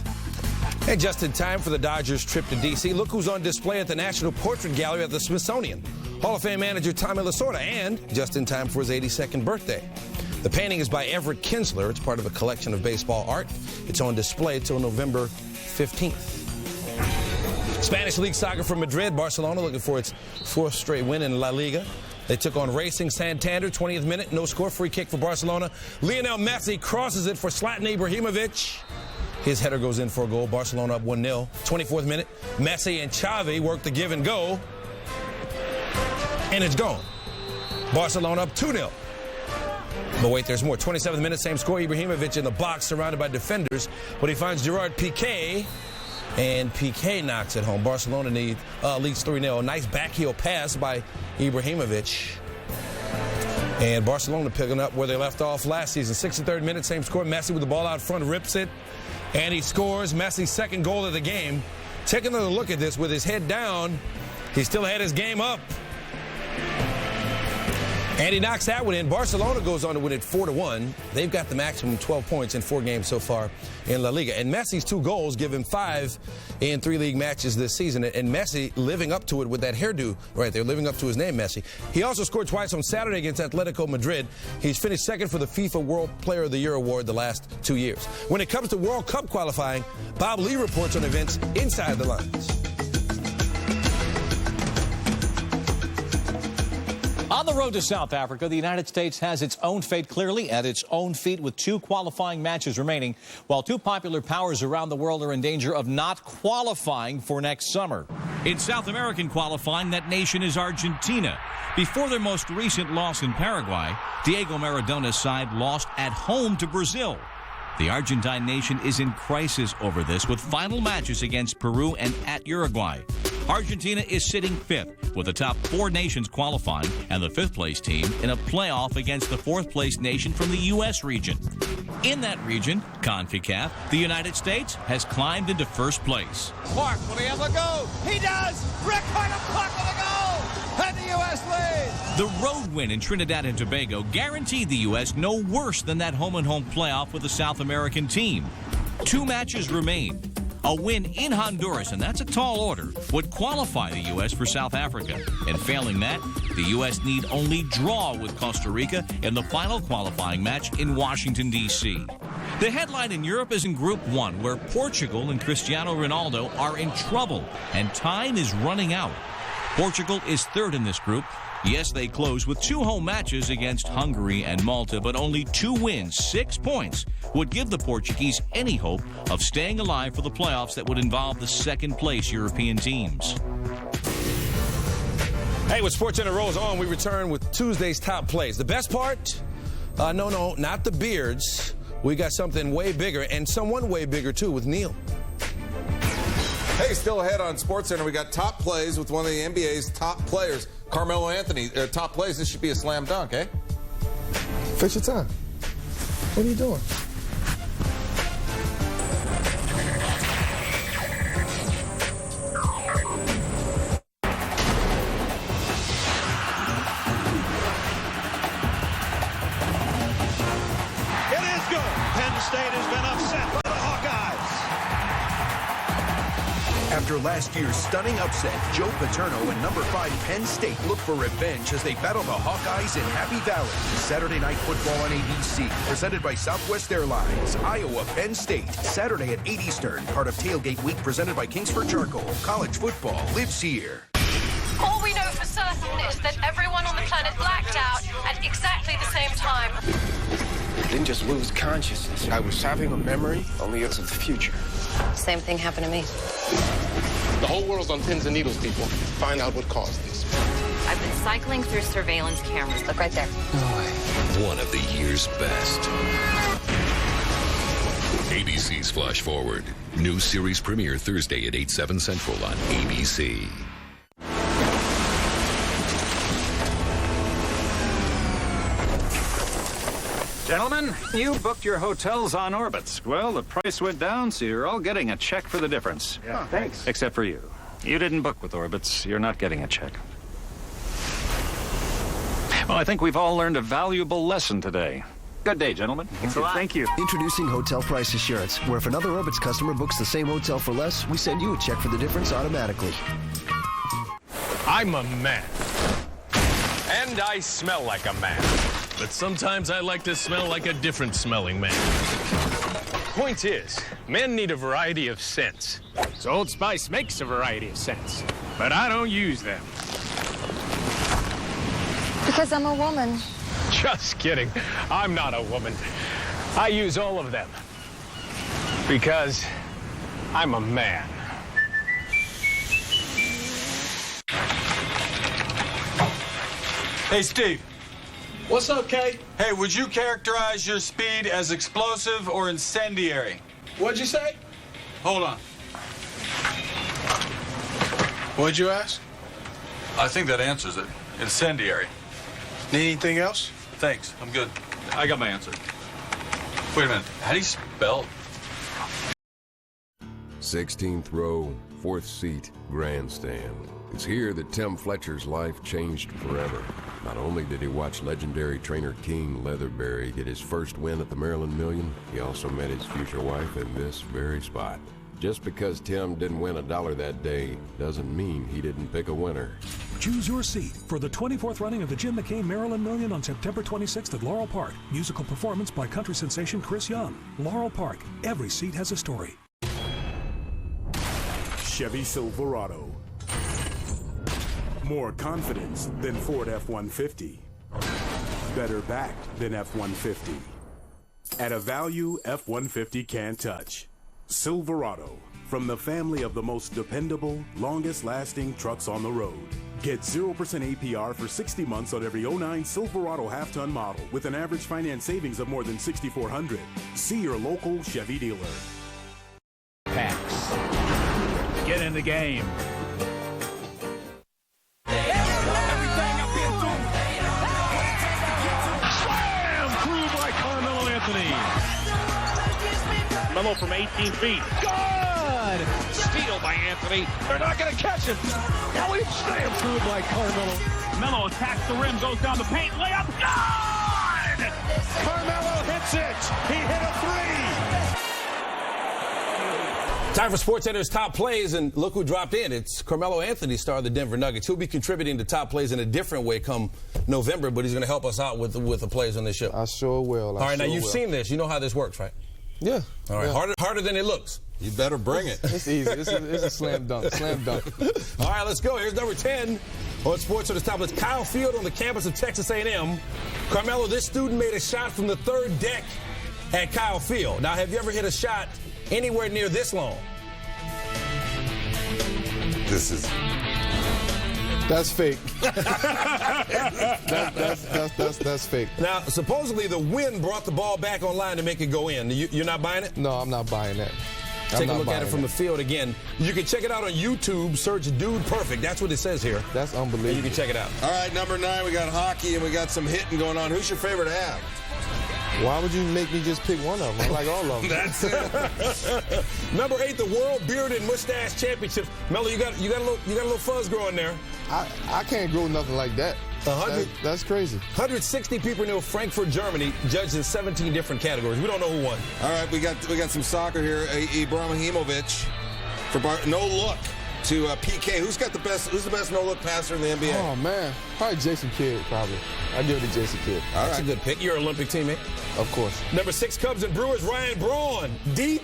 And just in time for the Dodgers trip to D.C., look who's on display at the National Portrait Gallery at the Smithsonian. Hall of Fame manager Tommy Lasorda, and just in time for his 82nd birthday. The painting is by Everett Kinsler. It's part of a collection of baseball art. It's on display till November 15th. Spanish League soccer from Madrid. Barcelona looking for its 4th straight win in La Liga. They took on Racing Santander, 20th minute, no score, free kick for Barcelona. Lionel Messi crosses it for Zlatan Ibrahimovic. His header goes in for a goal. Barcelona up 1-0. 24th minute, Messi and Xavi work the give and go. And it's gone. Barcelona up 2-0. But wait, there's more. 27th minute, same score. Ibrahimovic in the box, surrounded by defenders. But he finds Gerard Piqué, and Piqué knocks it home. Barcelona leads 3-0. A nice backheel pass by Ibrahimovic. And Barcelona picking up where they left off last season. 63rd minute, same score. Messi with the ball out front, rips it, and he scores. Messi's 2nd goal of the game. Take another look at this with his head down. He still had his game up. And he knocks that one in. Barcelona goes on to win it 4-1. They've got the maximum 12 points in 4 games so far in La Liga. And Messi's 2 goals give him 5 in 3 league matches this season. And Messi living up to it with that hairdo right there, living up to his name, Messi. He also scored twice on Saturday against Atletico Madrid. He's finished second for the FIFA World Player of the Year award the last 2 years. When it comes to World Cup qualifying, Bob Lee reports on events inside the lines. On the road to South Africa, the United States has its own fate clearly at its own feet with 2 qualifying matches remaining, while 2 popular powers around the world are in danger of not qualifying for next summer. In South American qualifying, that nation is Argentina. Before their most recent loss in Paraguay, Diego Maradona's side lost at home to Brazil. The Argentine nation is in crisis over this, with final matches against Peru and at Uruguay. Argentina is sitting 5th, with the top 4 nations qualifying and the 5th place team in a playoff against the 4th place nation from the U.S. region. In that region, CONCACAF, the United States has climbed into 1st place. Clark, will he have a go? He does! Rick Clark with a goal! And the U.S. leads! The road win in Trinidad and Tobago guaranteed the U.S. no worse than that home-and-home playoff with the South American team. 2 matches remain. A win in Honduras, and that's a tall order, would qualify the U.S. for South Africa. And failing that, the U.S. need only draw with Costa Rica in the final qualifying match in Washington, D.C. The headline in Europe is in Group 1, where Portugal and Cristiano Ronaldo are in trouble, and time is running out. Portugal is 3rd in this group. Yes, they close with 2 home matches against Hungary and Malta, but only 2 wins, 6 points, would give the Portuguese any hope of staying alive for the playoffs that would involve the 2nd-place European teams. Hey, with SportsCenter rolls on, we return with Tuesday's top plays. The best part? No, not the beards. We got something way bigger, and someone way bigger, too, with Neil. Hey, still ahead on SportsCenter, we got top plays with one of the NBA's top players, Carmelo Anthony. Top plays, this should be a slam dunk, eh? Fix your time. What are you doing? It is good. Penn State has been upset by the Hawkeyes. After last year's stunning upset, Joe Paterno and number 5 Penn State look for revenge as they battle the Hawkeyes in Happy Valley. Saturday Night Football on ABC, presented by Southwest Airlines. Iowa, Penn State, Saturday at 8 Eastern, part of Tailgate Week presented by Kingsford Charcoal. College football lives here. All we know for certain is that everyone on the planet blacked out at exactly the same time. I didn't just lose consciousness. I was having a memory, only it was of the future. Same thing happened to me. The whole world's on pins and needles, people. Find out what caused this. I've been cycling through surveillance cameras. Look right there. One of the year's best. ABC's Flash Forward. New series premiere Thursday at 8/7 Central on ABC. Gentlemen, you booked your hotels on Orbitz. Well, the price went down, so you're all getting a check for the difference. Yeah, thanks. Except for you. You didn't book with Orbitz. You're not getting a check. Well, I think we've all learned a valuable lesson today. Good day, gentlemen. Thank you. Introducing Hotel Price Assurance, where if another Orbitz customer books the same hotel for less, we send you a check for the difference automatically. I'm a man. And I smell like a man. But sometimes I like to smell like a different smelling man. Point is, men need a variety of scents. So Old Spice makes a variety of scents, but I don't use them. Because I'm a woman. Just kidding. I'm not a woman. I use all of them. Because I'm a man. Hey, Steve. What's up, Kay? Hey, would you characterize your speed as explosive or incendiary? What'd you say? Hold on. What'd you ask? I think that answers it. Incendiary. Need anything else? Thanks. I'm good. I got my answer. Wait a minute. How do you spell? 16th row, 4th seat, grandstand. It's here that Tim Fletcher's life changed forever. Not only did he watch legendary trainer King Leatherberry get his first win at the Maryland Million, he also met his future wife in this very spot. Just because Tim didn't win $1 that day doesn't mean he didn't pick a winner. Choose your seat for the 24th running of the Jim McCain Maryland Million on September 26th at Laurel Park. Musical performance by country sensation Chris Young. Laurel Park, every seat has a story. Chevy Silverado. More confidence than Ford F-150. Better backed than F-150. At a value F-150 can't touch. Silverado, from the family of the most dependable, longest-lasting trucks on the road. Get 0% APR for 60 months on every 09 Silverado half-ton model with an average finance savings of more than $6,400. See your local Chevy dealer. Packs. Get in the game. Slam through by Carmelo Anthony. Melo from 18 feet. Good! Steal by Anthony. They're not going to catch him. Now he slammed through by Carmelo. Melo attacks the rim, goes down the paint, layup. Good! Carmelo hits it. He hit a three. Time for SportsCenter's top plays, and look who dropped in. It's Carmelo Anthony, star of the Denver Nuggets. He'll be contributing to top plays in a different way come November, but he's going to help us out with the plays on this show. I sure will. All right, now you've seen this. You know how this works, right? Yeah. All right, yeah. harder than it looks. You better bring it. It's easy. It's a slam dunk. Slam dunk. All right, let's go. Here's number 10 on SportsCenter's top list. Kyle Field on the campus of Texas A&M. Carmelo, this student made a shot from the third deck at Kyle Field. Now, have you ever hit a shot anywhere near this long? That's fake. That's fake. Now, supposedly the wind brought the ball back online to make it go in. You're not buying it? No, I'm not buying that. Take a look at it from the field again. You can check it out on YouTube. Search Dude Perfect. That's what it says here. That's unbelievable. And you can check it out. All right, number 9, we got hockey and we got some hitting going on. Who's your favorite to have? Why would you make me just pick one of them? I like all of them. That's it. Number 8, the World Beard and Mustache Championships. Mello, you got a little fuzz growing there. I can't grow nothing like that. That's crazy. 160 people near Frankfurt, Germany, judged in 17 different categories. We don't know who won. All right, we got some soccer here. Ibrahimovic for no look to PK. Who's the best no look passer in the NBA? Oh man, probably Jason Kidd. Probably. I give it to Jason Kidd. That's a good pick. You're an Olympic teammate. Of course. Number 6, Cubs and Brewers, Ryan Braun. Deep,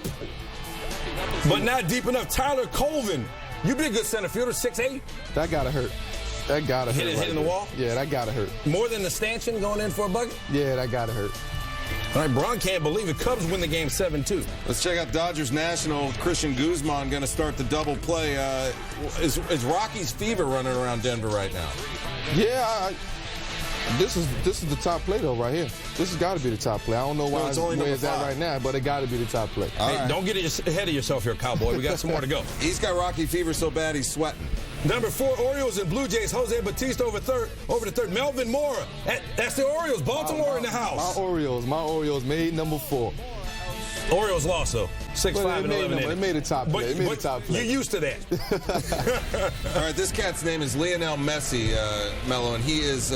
but not deep enough. Tyler Colvin. You be a good center fielder, 6'8". That gotta hurt. That gotta hurt. Hitting the wall? Yeah, that gotta hurt. More than the stanchion going in for a bucket? Yeah, that gotta hurt. All right, Braun can't believe it. Cubs win the game 7-2. Let's check out Dodgers National. Christian Guzman going to start the double play. Is Rockies fever running around Denver right now? Yeah, this is the top play though right here. This has got to be the top play. I don't know why it's at right now, but it got to be the top play. Hey, don't get ahead of yourself here, Cowboy. We got some more to go. He's got Rocky fever so bad he's sweating. Number 4, Orioles and Blue Jays. Jose Bautista over the third. Melvin Mora. That's the Orioles. Baltimore in the house. My Orioles made number 4. Orioles lost though. 6-5 and 11. It made the top play. It made the top play. You're used to that. All right, this cat's name is Lionel Messi, Mello, and he is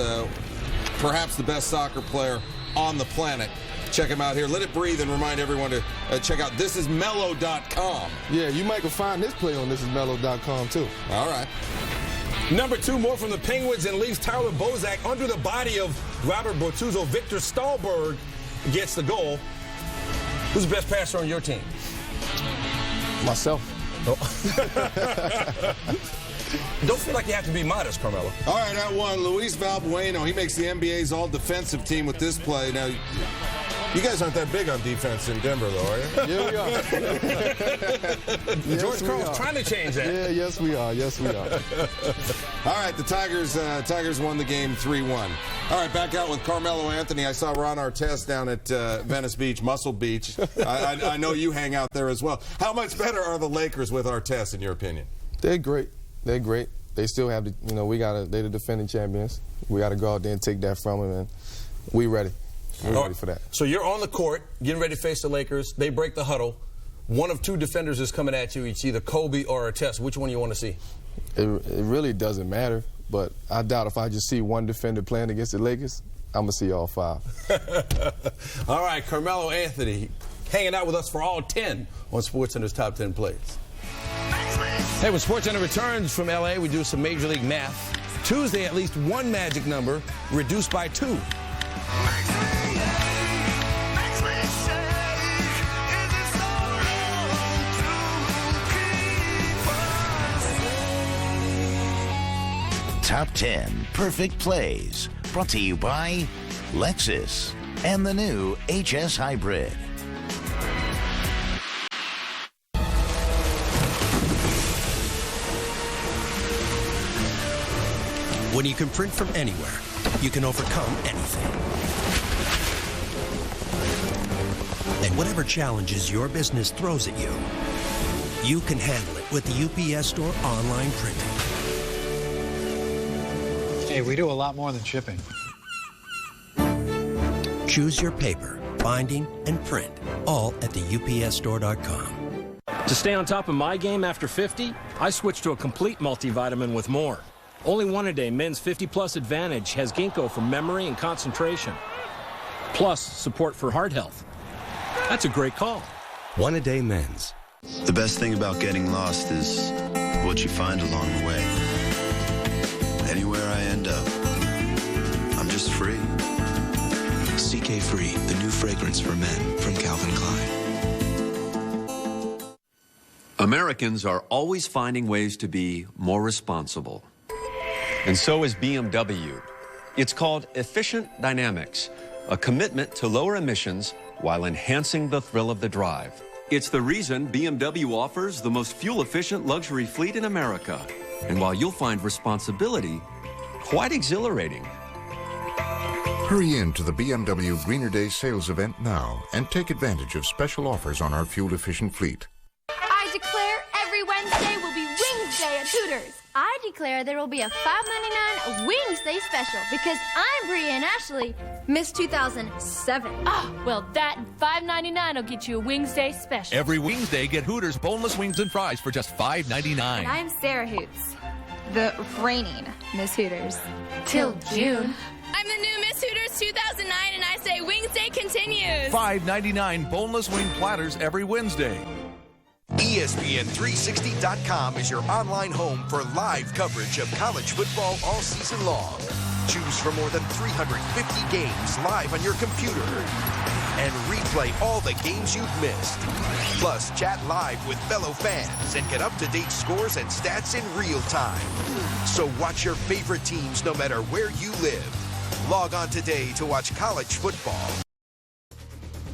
perhaps the best soccer player on the planet. Check him out here. Let it breathe and remind everyone to check out thisismellow.com. Yeah, you might find this play on thisismellow.com too. All right. Number 2, more from the Penguins and Leafs. Tyler Bozak under the body of Robert Bortuzzo. Victor Stahlberg gets the goal. Who's the best passer on your team? Myself. Oh. Don't feel like you have to be modest, Carmelo. All right, at 1, Luis Valbueno. He makes the NBA's all-defensive team with this play. Now, you guys aren't that big on defense in Denver, though, are you? Yeah, we are. George Karl's trying to change that. Yeah, yes, we are. Yes, we are. All right, the Tigers won the game 3-1. All right, back out with Carmelo Anthony. I saw Ron Artest down at Venice Beach, Muscle Beach. I know you hang out there as well. How much better are the Lakers with Artest, in your opinion? They're great. They're great. They still have the, they're the defending champions. We got to go out there and take that from them, and we ready. We're ready for that. So you're on the court, getting ready to face the Lakers. They break the huddle. One of 2 defenders is coming at you. It's either Kobe or Artest. Which one do you want to see? It really doesn't matter. but I doubt if I just see one defender playing against the Lakers, I'm going to see all 5. All right, Carmelo Anthony hanging out with us for all 10 on SportsCenter's Top 10 Plays. Hey, when SportsCenter returns from L.A., we do some Major League math. Tuesday, at least one magic number reduced by 2. Top 10 Perfect Plays, brought to you by Lexus and the new HS Hybrid. When you can print from anywhere, you can overcome anything. And whatever challenges your business throws at you, you can handle it with the UPS Store online printing. Hey, we do a lot more than shipping. Choose your paper, binding, and print, all at the UPSstore.com. To stay on top of my game after 50, I switched to a complete multivitamin with more. Only one a day Men's 50+ Advantage has ginkgo for memory and concentration, plus support for heart health. That's a great call. One a day Men's. The best thing about getting lost is what you find along the way. Anywhere I end up, I'm just free. CK Free, the new fragrance for men from Calvin Klein. Americans are always finding ways to be more responsible. And so is BMW. It's called Efficient Dynamics, a commitment to lower emissions while enhancing the thrill of the drive. It's the reason BMW offers the most fuel-efficient luxury fleet in America. And while you'll find responsibility quite exhilarating. Hurry in to the BMW Greener Day sales event now and take advantage of special offers on our fuel-efficient fleet. I declare every Wednesday will be Wings Day at Hooters. I declare there will be a $5.99 Wings Day special because I'm Bria and Ashley, Miss 2007. Oh, well, that $5.99 will get you a Wings Day special. Every Wings Day, get Hooters boneless wings and fries for just $5.99. And I'm Sarah Hoots, the reigning Miss Hooters. Till June. I'm the new Miss Hooters 2009, and I say Wings Day continues. $5.99 boneless wing platters every Wednesday. ESPN360.com is your online home for live coverage of college football all season long. Choose from more than 350 games live on your computer. And replay all the games you've missed. Plus, chat live with fellow fans and get up-to-date scores and stats in real time. So watch your favorite teams no matter where you live. Log on today to watch college football.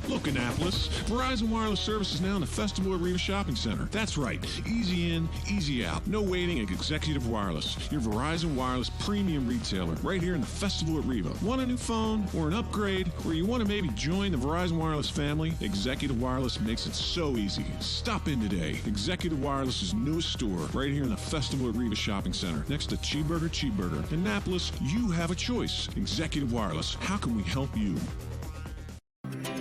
Look, Annapolis, Verizon Wireless Service is now in the Festival at Riva Shopping Center. That's right. Easy in, easy out. No waiting at Executive Wireless, your Verizon Wireless premium retailer, right here in the Festival at Riva. Want a new phone or an upgrade, or you want to maybe join the Verizon Wireless family? Executive Wireless makes it so easy. Stop in today. Executive Wireless's newest store, right here in the Festival at Riva Shopping Center, next to Cheeseburger. Annapolis, you have a choice. Executive Wireless, how can we help you?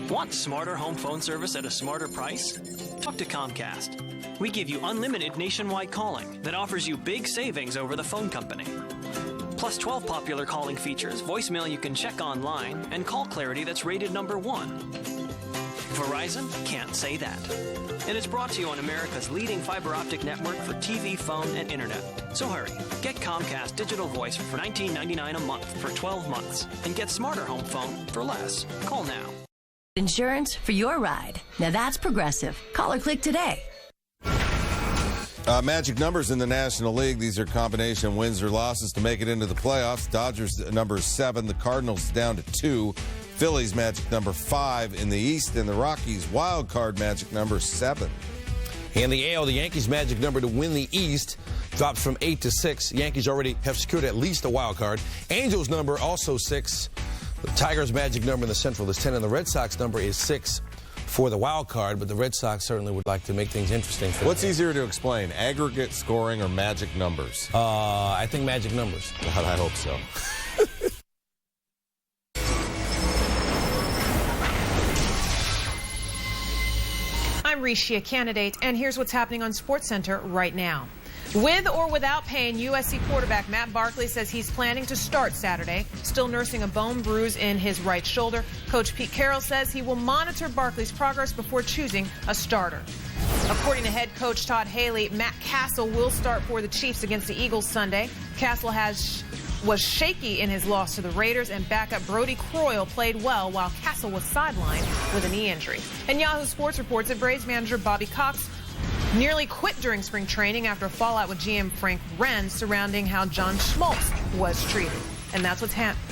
Want smarter home phone service at a smarter price? Talk to Comcast. We give you unlimited nationwide calling that offers you big savings over the phone company. Plus 12 popular calling features, voicemail you can check online, and call clarity that's rated #1. Verizon can't say that. And it's brought to you on America's leading fiber optic network for TV, phone, and internet. So hurry, get Comcast Digital Voice for $19.99 a month for 12 months, and get smarter home phone for less. Call now. Insurance for your ride. Now that's progressive. Call or click today. Magic numbers in the National League. These are combination wins or losses to make it into the playoffs. Dodgers number 7. The Cardinals down to 2. Phillies magic number 5 in the East. And the Rockies wild card magic number 7. In the AL, the Yankees magic number to win the East drops from 8 to 6. Yankees already have secured at least a wild card. Angels number also 6. The Tigers' magic number in the Central is 10, and the Red Sox number is 6 for the wild card, but the Red Sox certainly would like to make things interesting for What's easier to explain, aggregate scoring or magic numbers? I think magic numbers. God, I hope so. I'm Rishia Candidate, and here's what's happening on SportsCenter right now. With or without pain, USC quarterback Matt Barkley says he's planning to start Saturday, still nursing a bone bruise in his right shoulder. Coach Pete Carroll says he will monitor Barkley's progress before choosing a starter. According to head coach Todd Haley, Matt Castle will start for the Chiefs against the Eagles Sunday. Castle was shaky in his loss to the Raiders, and backup Brody Croyle played well while Castle was sidelined with a knee injury. And Yahoo Sports reports that Braves manager Bobby Cox nearly quit during spring training after a fallout with GM Frank Wren surrounding how John Schmaltz was treated. And that's what's happening.